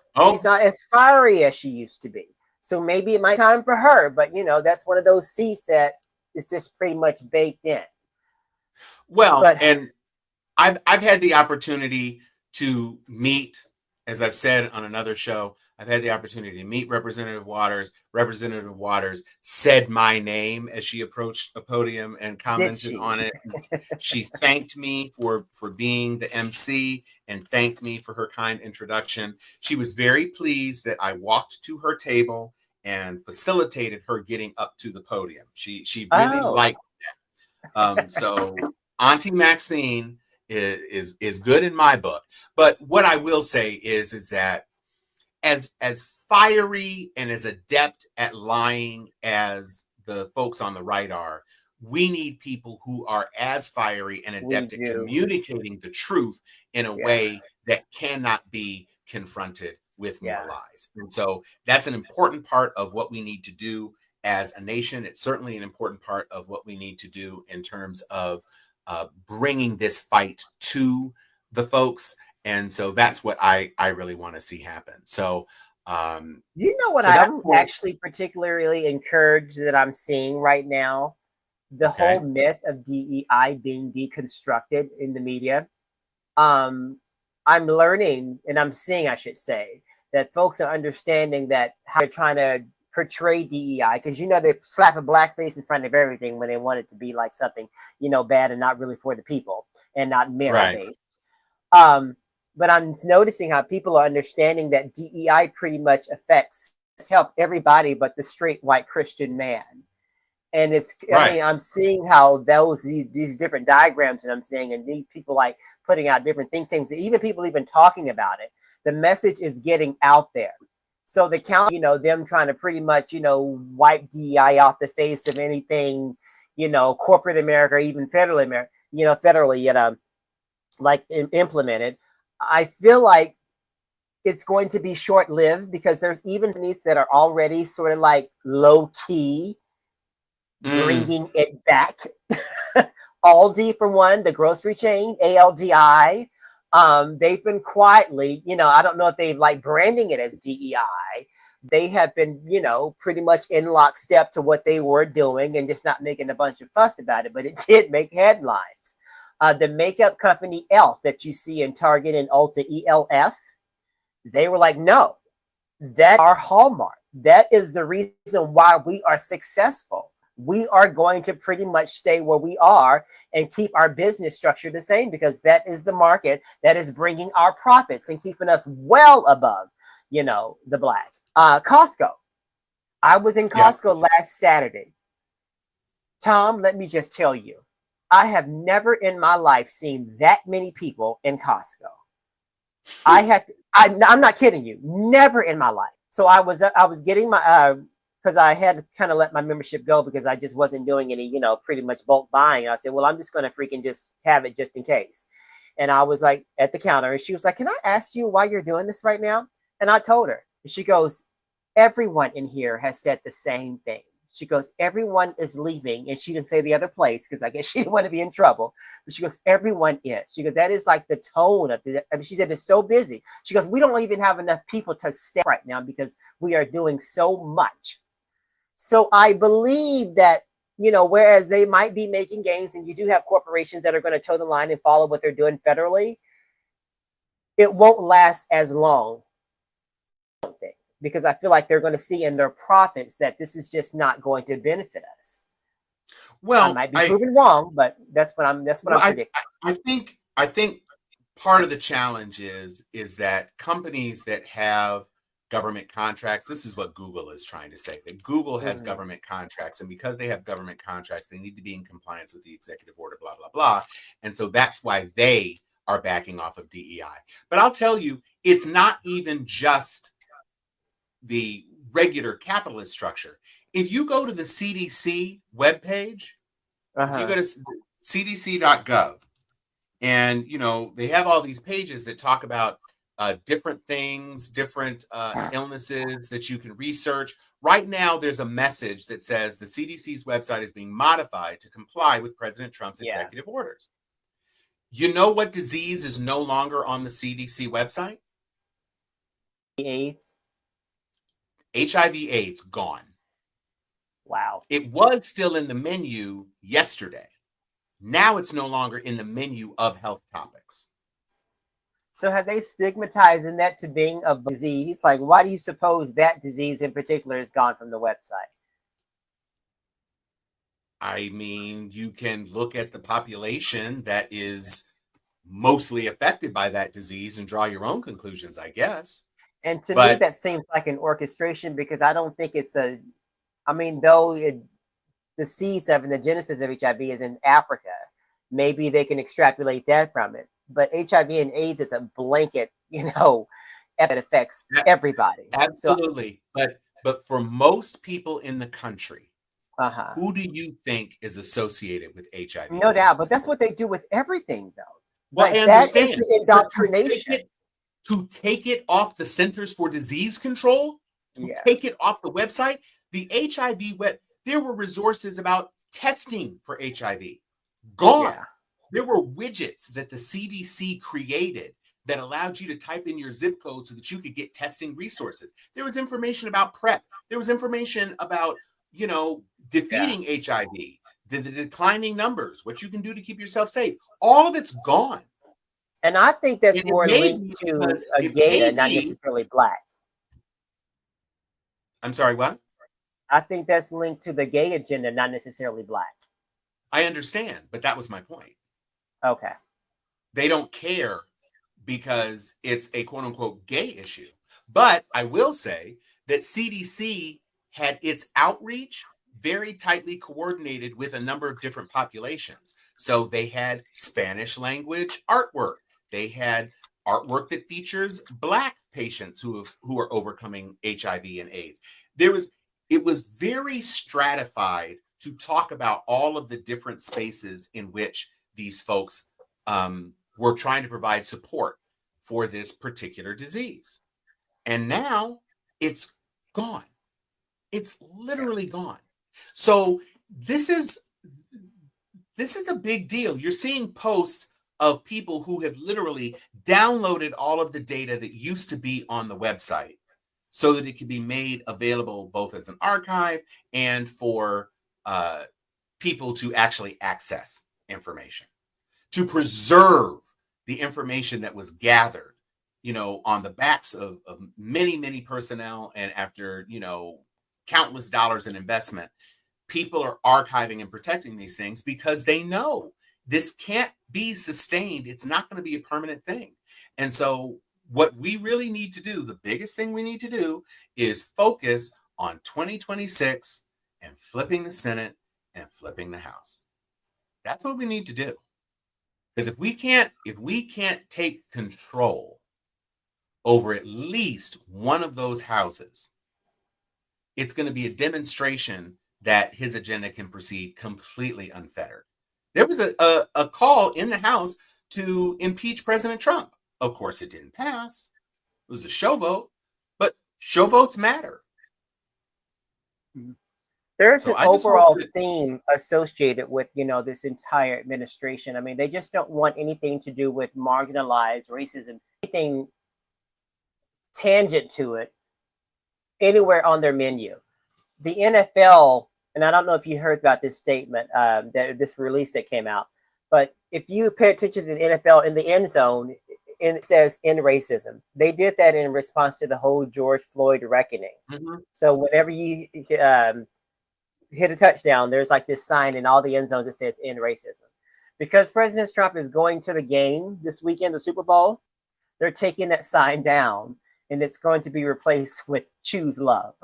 as fiery as she used to be. So maybe it might be time for her, but that's one of those seats that is just pretty much baked in. Well, and I've had the opportunity to meet, as I've said on another show, I've had the opportunity to meet Representative Waters. Representative Waters said my name as she approached a podium and commented on it. She thanked me for being the MC and thanked me for her kind introduction. She was very pleased that I walked to her table and facilitated her getting up to the podium. She really liked that. So Auntie Maxine is good in my book. But what I will say is that as fiery and as adept at lying as the folks on the right are, we need people who are as fiery and adept at communicating the truth in a way that cannot be confronted with more lies. And so that's an important part of what we need to do as a nation. It's certainly an important part of what we need to do in terms of bringing this fight to the folks. And so that's what I really want to see happen. So, what I'm actually particularly encouraged that I'm seeing right now, the whole myth of DEI being deconstructed in the media. I'm learning, and I'm seeing, I should say, that folks are understanding that how they're trying to portray DEI, because they slap a blackface in front of everything when they want it to be like something bad and not really for the people and not merit-based. But I'm noticing how people are understanding that DEI pretty much help everybody but the straight white Christian man. And I'm seeing how these different diagrams that I'm seeing, and these people like putting out different things, even people even talking about it. The message is getting out there. So the count, them trying to pretty much, wipe DEI off the face of anything, corporate America, or even federal America, federally, implemented. I feel like it's going to be short-lived because there's even companies that are already sort of like low-key bringing it back. Aldi, for one, the grocery chain, ALDI, they've been quietly, I don't know if they've like branding it as DEI. They have been, pretty much in lockstep to what they were doing and just not making a bunch of fuss about it, but it did make headlines. The makeup company ELF that you see in Target and Ulta, ELF, they were like, no, that's our hallmark. That is the reason why we are successful. We are going to pretty much stay where we are and keep our business structure the same, because that is the market that is bringing our profits and keeping us well above, the black. Costco. I was in Costco last Saturday. Tom, let me just tell you, I have never in my life seen that many people in Costco. I'm not kidding you. Never in my life. So I was getting my, because I had to kind of let my membership go because I just wasn't doing any, pretty much bulk buying. I said, well, I'm just going to freaking just have it just in case. And I was like at the counter and she was like, can I ask you why you're doing this right now? And I told her, and she goes, everyone in here has said the same thing. She goes, everyone is leaving. And she didn't say the other place because I guess she didn't want to be in trouble. But she goes, everyone is. She goes, that is like the tone of the, she said, it's so busy. She goes, we don't even have enough people to stay right now because we are doing so much. So I believe that, whereas they might be making gains and you do have corporations that are going to toe the line and follow what they're doing federally, it won't last as long. I don't think. Because I feel like they're going to see in their profits that this is just not going to benefit us. Well, I might be proven wrong, but that's what I'm predicting. I think part of the challenge is that companies that have government contracts, this is what Google is trying to say, that Google has government contracts, and because they have government contracts, they need to be in compliance with the executive order, blah, blah, blah. And so that's why they are backing off of DEI. But I'll tell you, it's not even just the regular capitalist structure. If you go to the CDC webpage, if you go to cdc.gov, and they have all these pages that talk about different things, different illnesses that you can research. Right now, there's a message that says the CDC's website is being modified to comply with President Trump's executive orders. You know what disease is no longer on the CDC website? AIDS. HIV/AIDS gone. Wow. It was still in the menu yesterday. Now it's no longer in the menu of health topics. So have they stigmatized that to being a disease? Like, why do you suppose that disease in particular is gone from the website? I mean, you can look at the population that is mostly affected by that disease and draw your own conclusions, I guess. And to me, that seems like an orchestration, because I don't think it's the seeds of and the genesis of HIV is in Africa. Maybe they can extrapolate that from it. But HIV and AIDS is a blanket, that affects everybody. Absolutely. So, but for most people in the country, who do you think is associated with HIV? No doubt, but that's what they do with everything, though. Well, I understand. That is the indoctrination. To take it off the Centers for Disease Control, to take it off the website, the HIV there were resources about testing for HIV. Gone. Yeah. There were widgets that the CDC created that allowed you to type in your zip code so that you could get testing resources. There was information about PrEP. There was information about, defeating HIV, the declining numbers, what you can do to keep yourself safe. All of it's gone. And I think that's more linked to a gay, not necessarily black. I'm sorry, what? I think that's linked to the gay agenda, not necessarily black. I understand, but that was my point. Okay. They don't care because it's a quote unquote gay issue. But I will say that CDC had its outreach very tightly coordinated with a number of different populations. So they had Spanish language artwork. They had artwork that features Black patients who are overcoming HIV and AIDS. It was very stratified to talk about all of the different spaces in which these folks were trying to provide support for this particular disease. And now it's gone. It's literally gone. So this is a big deal. You're seeing posts of people who have literally downloaded all of the data that used to be on the website so that it can be made available both as an archive and for people to actually access information. to preserve the information that was gathered, on the backs of many, many personnel, and after, countless dollars in investment. People are archiving and protecting these things because they know this can't be sustained. It's not going to be a permanent thing. And so what we really need to do, the biggest thing we need to do, is focus on 2026 and flipping the Senate and flipping the House. That's what we need to do. Because if we can't take control over at least one of those houses, it's going to be a demonstration that his agenda can proceed completely unfettered. There was a call in the House to impeach President Trump. Of course, it didn't pass. It was a show vote, but show votes matter. There's an overall theme associated with, this entire administration. I mean, they just don't want anything to do with marginalized racism, anything tangent to it, anywhere on their menu. The NFL, and I don't know if you heard about this statement, this release that came out, but if you pay attention to the NFL in the end zone, and it says "end racism." They did that in response to the whole George Floyd reckoning. Mm-hmm. So whenever you hit a touchdown, there's like this sign in all the end zones that says "end racism." Because President Trump is going to the game this weekend, the Super Bowl, they're taking that sign down, and it's going to be replaced with "Choose Love."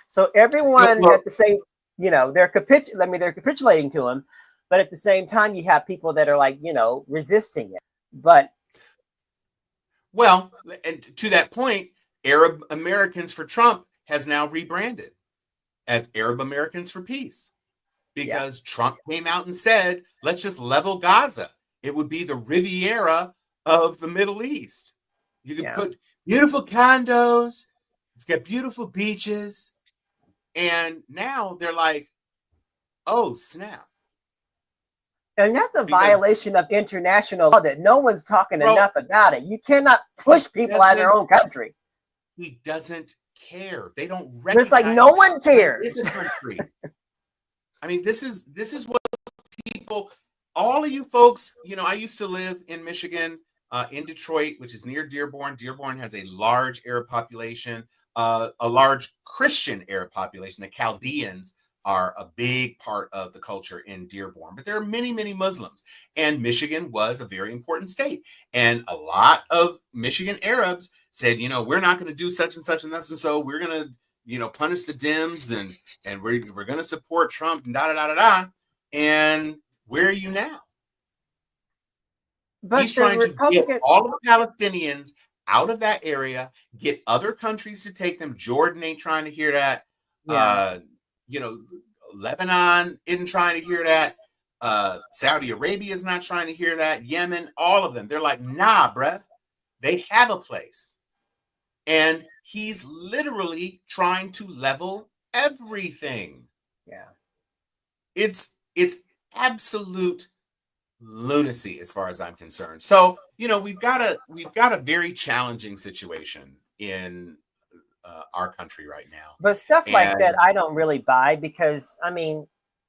So everyone at the same, they're capitulating to him, but at the same time, you have people that are like, resisting it. But and to that point, Arab Americans for Trump has now rebranded as Arab Americans for Peace, because Trump came out and said, let's just level Gaza. It would be the Riviera of the Middle East. You could put beautiful condos. It's got beautiful beaches. And now they're like, oh, snap. And that's a violation of international law that no one's talking enough about it. You cannot push people out of their own country. He doesn't care. They don't recognize. It's like no one cares. I mean, this is what people, all of you folks, I used to live in Michigan, in Detroit, which is near Dearborn. Dearborn has a large Arab population, a large Christian Arab population. The Chaldeans are a big part of the culture in Dearborn, but there are many, many Muslims, and Michigan was a very important state. And a lot of Michigan Arabs said, we're not going to do such and such and this, and so we're going to, punish the Dems, and we're going to support Trump, and da. And where are you now? But he's trying to get all of the Palestinians out of that area, get other countries to take them. Jordan ain't trying to hear that. Lebanon isn't trying to hear that. Saudi Arabia is not trying to hear that. Yemen, all of them. They're like, nah, bruh. They have a place. And he's literally trying to level everything. Yeah. It's absolute lunacy as far as I'm concerned. So, we've got a very challenging situation in our country right now. But stuff like that, I don't really buy, because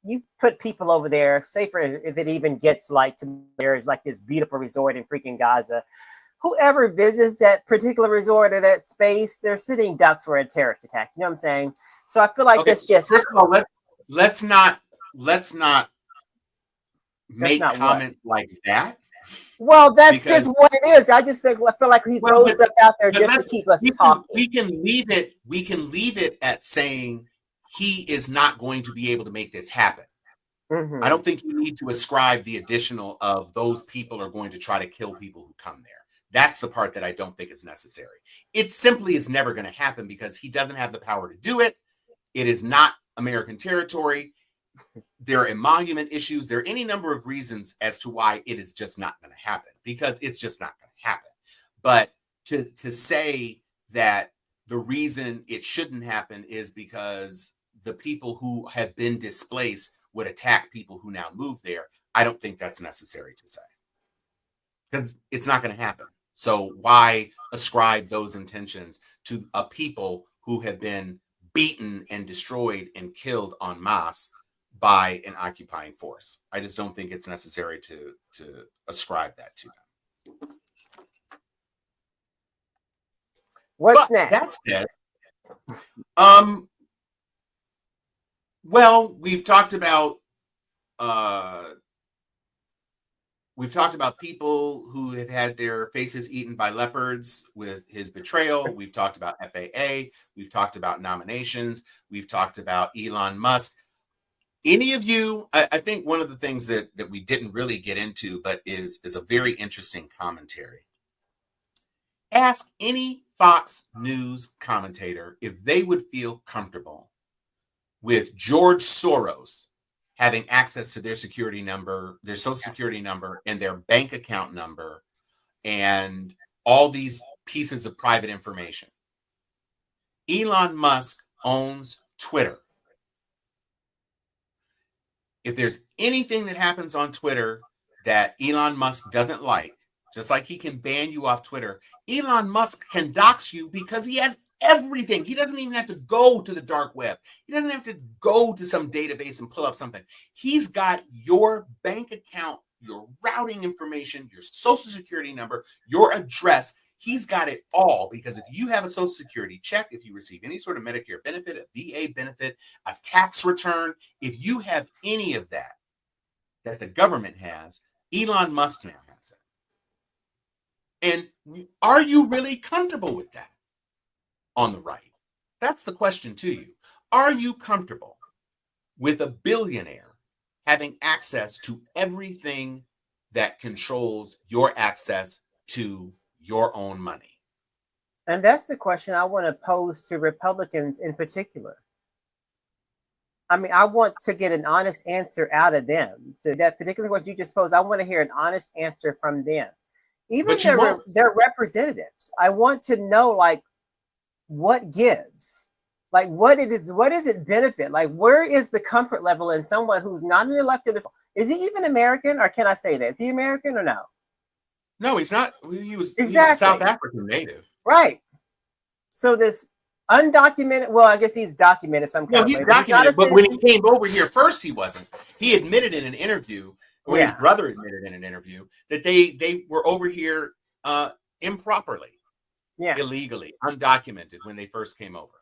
you put people over there, say for if it even gets like to there's like this beautiful resort in freaking Gaza. Whoever visits that particular resort or that space, they're sitting ducks for a terrorist attack. You know what I'm saying? So I feel like that's just, first of all, let's not make comments like that. Well, that's just what it is. I just think I feel like he throws stuff out there just to keep us talking. We can leave it at saying he is not going to be able to make this happen. Mm-hmm. I don't think you need to ascribe the additional of those people are going to try to kill people who come there. That's the part that I don't think is necessary. It simply is never going to happen because he doesn't have the power to do it. It is not American territory. There are emolument issues. There are any number of reasons as to why it is just not going to happen, because it's just not going to happen. But to say that the reason it shouldn't happen is because the people who have been displaced would attack people who now move there, I don't think that's necessary to say, because it's not going to happen. So why ascribe those intentions to a people who have been beaten and destroyed and killed en masse by an occupying force. I just don't think it's necessary to ascribe that to them. What's next? That said, well, we've talked about people who have had their faces eaten by leopards with his betrayal. We've talked about FAA. We've talked about nominations. We've talked about Elon Musk. Any of you, I think one of the things that we didn't really get into, but is a very interesting commentary. Ask any Fox News commentator if they would feel comfortable with George Soros having access to their security number, their social security number, and their bank account number, and all these pieces of private information. Elon Musk owns Twitter. If there's anything that happens on Twitter that Elon Musk doesn't like, just like he can ban you off Twitter, Elon Musk can dox you because he has everything. He doesn't even have to go to the dark web. He doesn't have to go to some database and pull up something. He's got your bank account, your routing information, your social security number, your address. He's got it all, because if you have a social security check, if you receive any sort of Medicare benefit, a VA benefit, a tax return, if you have any of that the government has, Elon Musk now has it. And are you really comfortable with that on the right? That's the question to you. Are you comfortable with a billionaire having access to everything that controls your access to your own money? And that's the question I want to pose to Republicans in particular. I mean, I want to get an honest answer out of them. To that particular question you just posed, I want to hear an honest answer from them. Even their representatives. I want to know, like, what gives? Like, what does it benefit? Like, where is the comfort level in someone who's not an elected? Is he even American, or can I say that? Is he American or no? No, he's not. He's a South African native. Right. So this undocumented, well, I guess he's documented some kind of way. He's documented, but when he came over here first, he wasn't. He admitted in an interview, or his brother admitted in an interview, that they were over here improperly, illegally, undocumented when they first came over.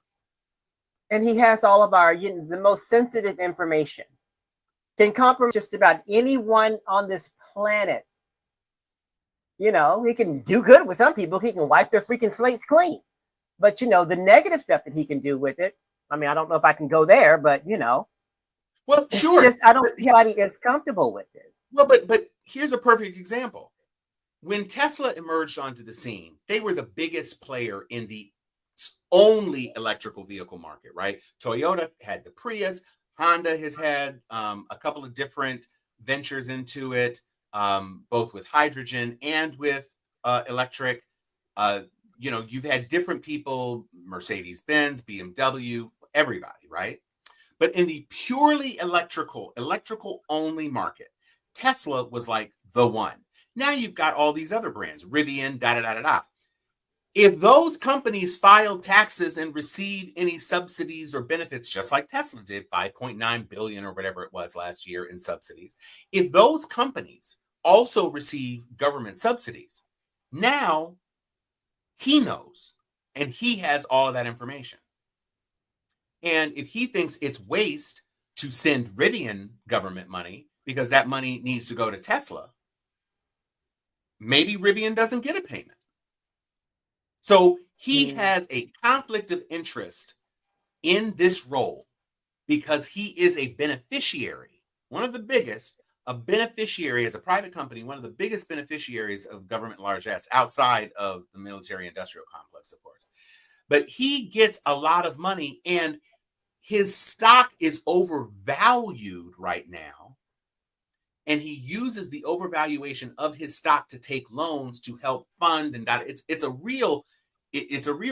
And he has all of our, the most sensitive information. Can compromise just about anyone on this planet. He can do good with some people. He can wipe their freaking slates clean. But, the negative stuff that he can do with it, I mean, I don't know if I can go there, but, Well, sure. Just, I don't see anybody is comfortable with it. Well, but here's a perfect example. When Tesla emerged onto the scene, they were the biggest player in the only electrical vehicle market, right? Toyota had the Prius. Honda has had a couple of different ventures into it, both with hydrogen and with electric. You've had different people, Mercedes-Benz, BMW, everybody, right? But in the purely electrical only market, Tesla was like the one. Now you've got all these other brands, Rivian, da-da-da-da-da. If those companies filed taxes and received any subsidies or benefits, just like Tesla did, 5.9 billion or whatever it was last year in subsidies, if those companies also receive government subsidies, now he knows, and he has all of that information. And if he thinks it's waste to send Rivian government money because that money needs to go to Tesla, maybe Rivian doesn't get a payment. So he has a conflict of interest in this role because he is a beneficiary, one of the biggest, a beneficiary as a private company, one of the biggest beneficiaries of government largesse outside of the military industrial complex, of course. But he gets a lot of money, and his stock is overvalued right now. And he uses the overvaluation of his stock to take loans to help fund, and it's a real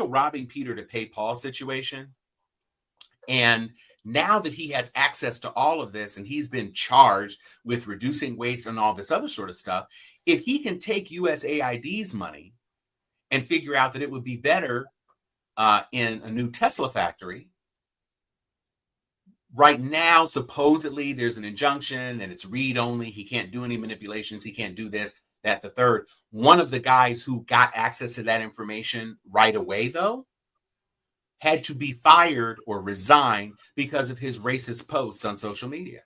robbing Peter to pay Paul situation. And now that he has access to all of this, and he's been charged with reducing waste and all this other sort of stuff, if he can take USAID's money and figure out that it would be better in a new Tesla factory, Right now, supposedly, there's an injunction and it's read only. He can't do any manipulations. He can't do this, that, the third. One of the guys who got access to that information right away, though, had to be fired or resign because of his racist posts on social media.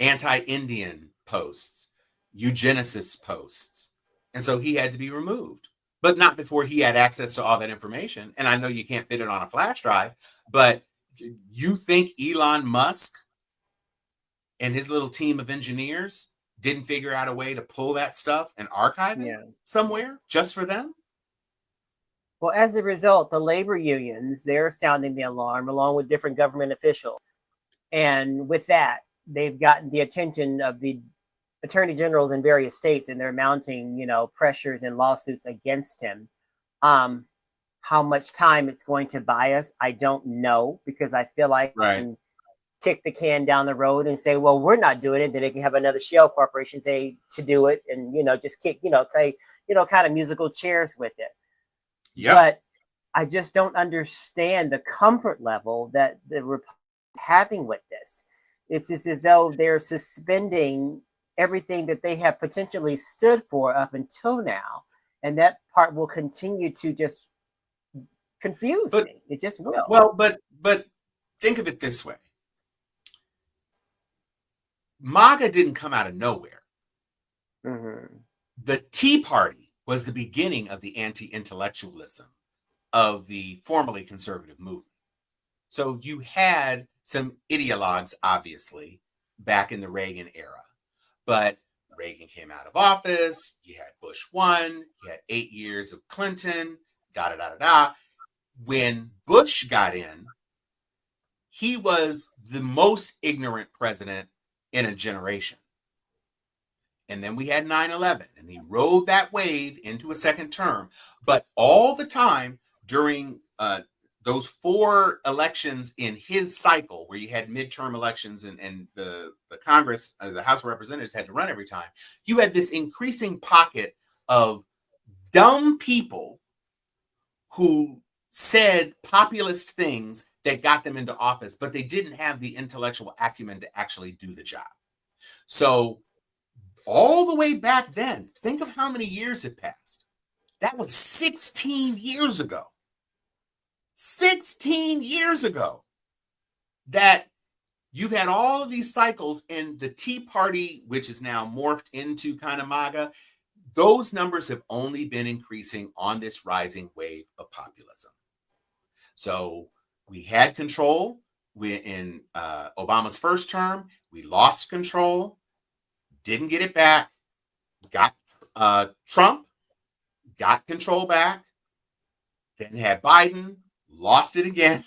Anti-Indian posts, eugenicist posts. And so he had to be removed, but not before he had access to all that information. And I know you can't fit it on a flash drive, but you think Elon Musk and his little team of engineers didn't figure out a way to pull that stuff and archive it somewhere just for them? Well, as a result, the labor unions, they're sounding the alarm along with different government officials. And with that, they've gotten the attention of the attorney generals in various states, and they're mounting, pressures and lawsuits against him. How much time it's going to buy us, I don't know, because I feel like I can kick the can down the road and say, well, we're not doing it. Then they can have another shell corporation say to do it, and just kick, play, kind of musical chairs with it. Yeah. But I just don't understand the comfort level that the Republicans having with this. It's just as though they're suspending everything that they have potentially stood for up until now, and that part will continue to just confuse me. It just will. Well, but think of it this way. MAGA didn't come out of nowhere. Mm-hmm. The Tea Party was the beginning of the anti-intellectualism of the formerly conservative movement. So you had some ideologues, obviously, back in the Reagan era. But Reagan came out of office. You had Bush 1. You had 8 years of Clinton, da-da-da-da-da. When Bush got in, he was the most ignorant president in a generation. And then we had 9/11, and he rode that wave into a second term. But all the time during those 4 elections in his cycle, where you had midterm elections and the Congress, the House of Representatives had to run every time, you had this increasing pocket of dumb people who said populist things that got them into office, but they didn't have the intellectual acumen to actually do the job. So all the way back then, think of how many years had passed. That was 16 years ago. 16 years ago that you've had all of these cycles, and the Tea Party, which is now morphed into kind of MAGA, those numbers have only been increasing on this rising wave of populism. So we had control in Obama's first term. We lost control, didn't get it back, got Trump, got control back, then had Biden, lost it again.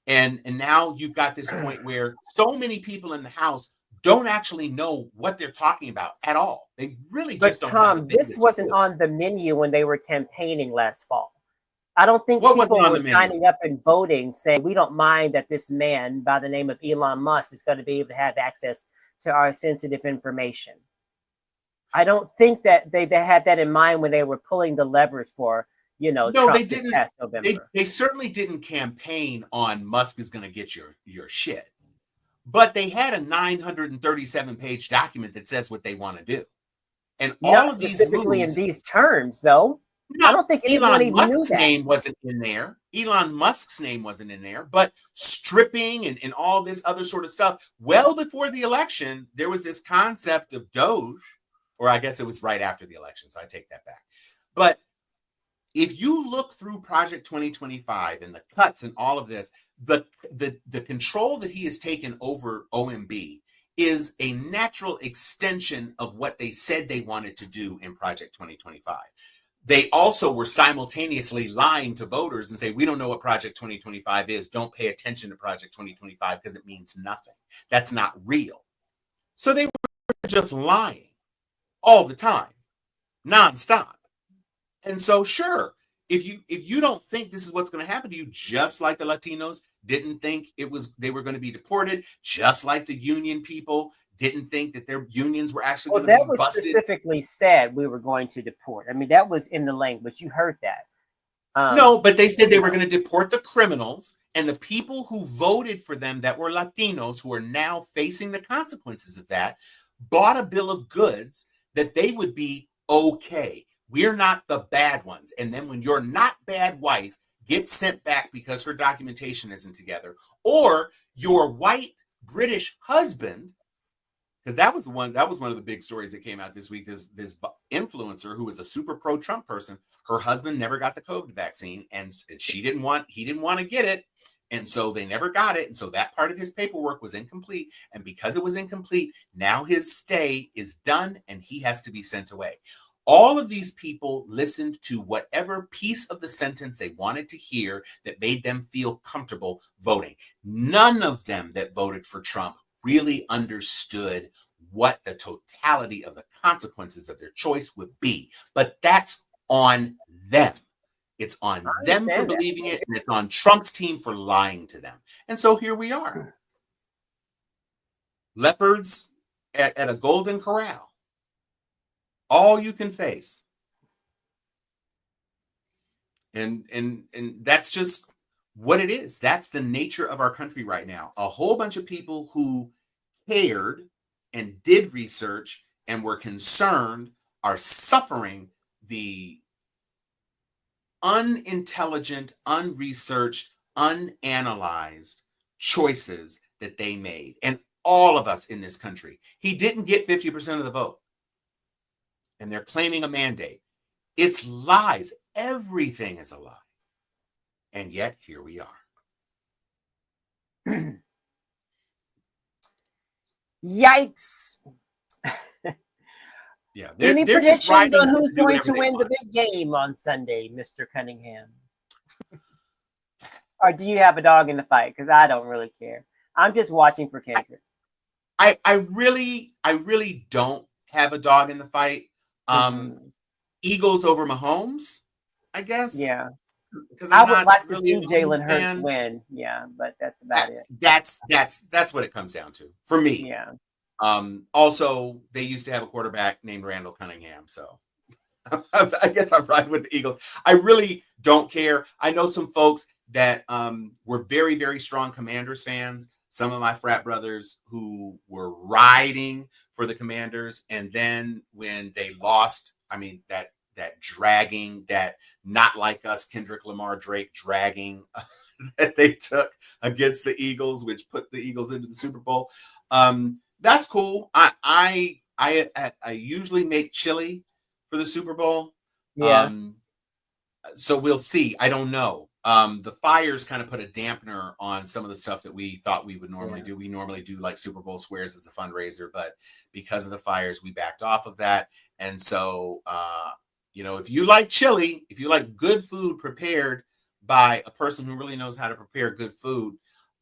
And now you've got this point where so many people in the House don't actually know what they're talking about at all. They really just don't. Tom, this wasn't on the menu when they were campaigning last fall. I don't think people were signing up and voting saying, we don't mind that this man by the name of Elon Musk is going to be able to have access to our sensitive information. I don't think that they had that in mind when they were pulling the levers for, no, Trump they didn't. Past November. They certainly didn't campaign on Musk is going to get your shit. But they had a 937-page document that says what they want to do. And all of these specifically in these terms, though. I don't think Elon Musk's name wasn't in there. Elon Musk's name wasn't in there, but stripping and all this other sort of stuff. Well before the election, there was this concept of Doge, or I guess it was right after the election, so I take that back. But if you look through Project 2025 and the cuts and all of this, the control that he has taken over OMB is a natural extension of what they said they wanted to do in Project 2025. They also were simultaneously lying to voters and say, we don't know what Project 2025 is. Don't pay attention to Project 2025 because it means nothing. That's not real. So they were just lying all the time, nonstop. And so, sure, if you don't think this is what's going to happen to you, just like the Latinos didn't think they were going to be deported, just like the union people didn't think that their unions were actually going to be busted. Specifically said we were going to deport. I mean, that was in the language. You heard that. No, but they said they were going to deport the criminals, and the people who voted for them that were Latinos, who are now facing the consequences of that, bought a bill of goods that they would be okay. We're not the bad ones. And then when your not bad wife gets sent back because her documentation isn't together, or your white British husband, because that was one of the big stories that came out this week. This influencer who was a super pro-Trump person, her husband never got the COVID vaccine, and he didn't want to get it, and so they never got it, and so that part of his paperwork was incomplete, and because it was incomplete, now his stay is done, and he has to be sent away. All of these people listened to whatever piece of the sentence they wanted to hear that made them feel comfortable voting. None of them that voted for Trump really understood what the totality of the consequences of their choice would be. But that's on them. It's on them for believing it, and it's on Trump's team for lying to them. And so here we are. Leopards at a golden corral. All you can face. And that's just what it is. That's the nature of our country right now. A whole bunch of people who cared and did research and were concerned are suffering the unintelligent, unresearched, unanalyzed choices that they made. And all of us in this country. He didn't get 50% of the vote. And they're claiming a mandate. It's lies. Everything is a lie. And yet, here we are. Yikes. Yeah. Any predictions on who's going to win the big game on Sunday, Mr. Cunningham? Or do you have a dog in the fight? Because I don't really care. I'm just watching for Kendrick. I really don't have a dog in the fight. Eagles over Mahomes, I guess. Yeah. Because I would like to see Jalen Hurts win. Yeah, but that's about it. That's what it comes down to for me. Yeah. Also, they used to have a quarterback named Randall Cunningham, so I guess I'm riding with the Eagles. I really don't care. I know some folks that were very, very strong Commanders fans. Some of my frat brothers who were riding for the Commanders, and then when they lost, I mean that dragging, that not like us Kendrick Lamar Drake dragging that they took against the Eagles, which put the Eagles into the Super Bowl. That's cool. I usually make chili for the Super Bowl. Yeah. So we'll see. I don't know. The fires kind of put a dampener on some of the stuff that we thought we would normally do. We normally do like Super Bowl squares as a fundraiser, but because of the fires, we backed off of that. And so, if you like chili, if you like good food prepared by a person who really knows how to prepare good food,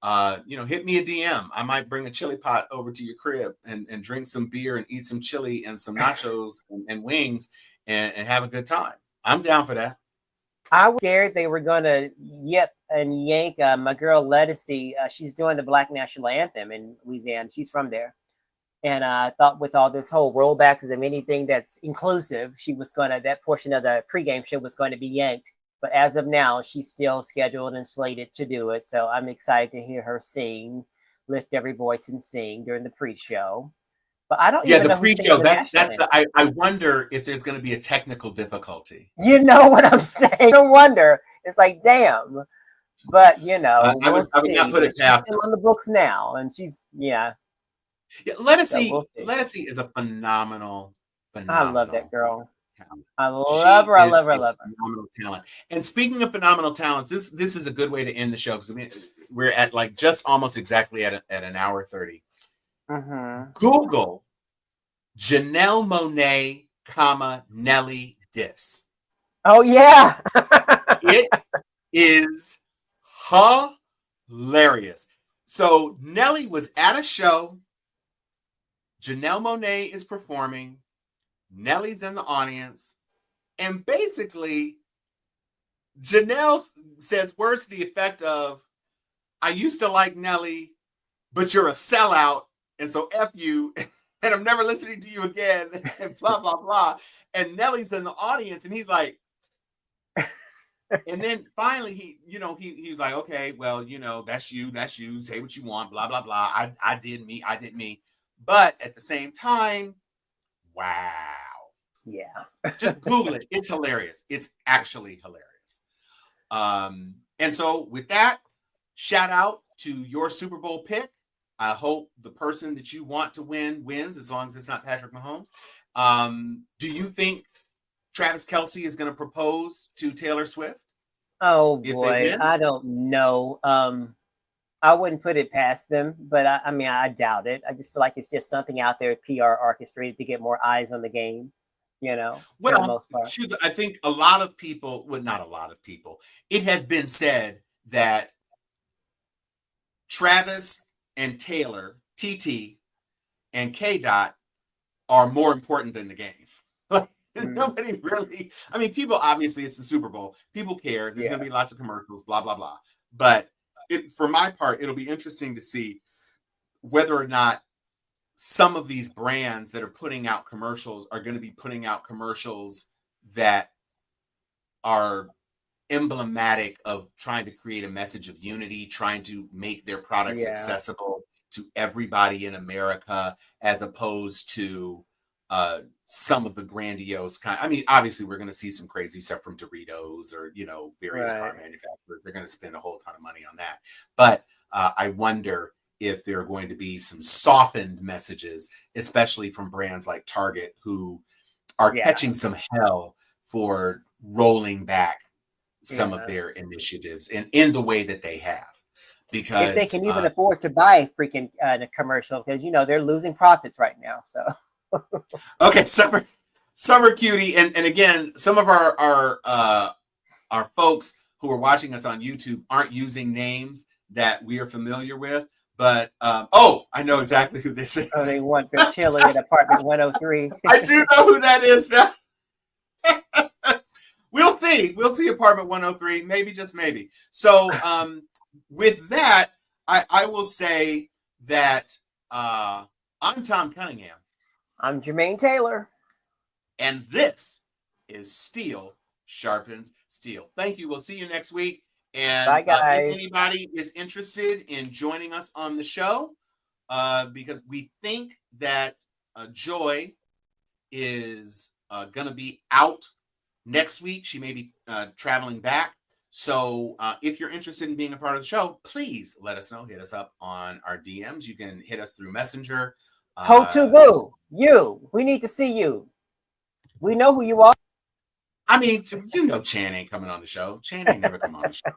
hit me a DM. I might bring a chili pot over to your crib and drink some beer and eat some chili and some nachos and wings and have a good time. I'm down for that. I was scared they were going to yank my girl Lettucey. She's doing the Black National Anthem in Louisiana. She's from there. And I thought with all this whole rollbacks of anything that's inclusive, that portion of the pregame show was going to be yanked. But as of now, she's still scheduled and slated to do it. So I'm excited to hear her sing, lift every voice and sing during the pre-show. But I don't even know who sings the national anthem. I wonder if there's going to be a technical difficulty. You know what I'm saying? No wonder. It's like, damn. But, I would not put it past her. She's on the books now, and she's, Yeah, Lettucey is a phenomenal. I love that girl. Talent. I love her. I love her. Phenomenal talent. And speaking of phenomenal talents, this is a good way to end the show because we're at like just almost exactly at an hour 30. Google Janelle Monáe, Nelly diss. Oh yeah, it is hilarious. So Nelly was at a show. Janelle Monáe is performing. Nelly's in the audience, and basically, Janelle says words to the effect of, "I used to like Nelly, but you're a sellout. And so F you, and I'm never listening to you again," and blah, blah, blah. And Nelly's in the audience, and he's like, And then finally, he was like, okay, well, that's you, say what you want, blah, blah, blah. I did me. But at the same time, wow. Yeah. Just Google it. It's hilarious. It's actually hilarious. And so with that, shout out to your Super Bowl pick. I hope the person that you want to win wins, as long as it's not Patrick Mahomes. Do you think Travis Kelce is going to propose to Taylor Swift? Oh If they boy, win? I don't know. I wouldn't put it past them, but I mean, I doubt it. I just feel like it's just something out there, PR orchestrated to get more eyes on the game, for the Well, most part. I think a lot of people, well, not a lot of people, it has been said that Travis and Taylor, TT, and K Dot are more important than the game. Nobody really, I mean, people, obviously it's the Super Bowl. People care. There's going to be lots of commercials, blah, blah, blah. But for my part, it'll be interesting to see whether or not some of these brands that are putting out commercials are going to be putting out commercials that are emblematic of trying to create a message of unity, trying to make their products accessible to everybody in America, as opposed to some of the grandiose kind. I mean, obviously we're going to see some crazy stuff from Doritos or, various car manufacturers. They're going to spend a whole ton of money on that. But I wonder if there are going to be some softened messages, especially from brands like Target, who are catching some hell for rolling back some of their initiatives in the way that they have. Because if they can even afford to buy a freaking commercial, because they're losing profits right now. So okay, summer cutie, and again, some of our folks who are watching us on YouTube aren't using names that we are familiar with. But I know exactly who this is. Oh, they want the chili at apartment 103. I do know who that is now. We'll see apartment 103, maybe, just maybe. So with that, I will say that I'm Tom Cunningham. I'm Jermaine Taylor. And this is Steel Sharpens Steel. Thank you. We'll see you next week. And bye, guys. If anybody is interested in joining us on the show, because we think that Joy is going to be out next week. She may be traveling back. So if you're interested in being a part of the show, please let us know. Hit us up on our DMs. You can hit us through Messenger. Ho-to-boo, we need to see you. We know who you are. I mean, Chan ain't coming on the show. Chan ain't never come on the show.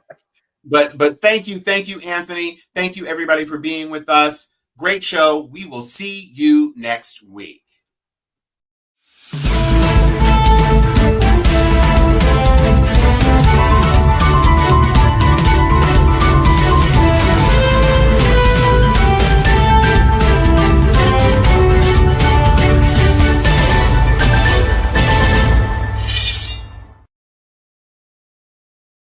But thank you, Anthony. Thank you, everybody, for being with us. Great show. We will see you next week.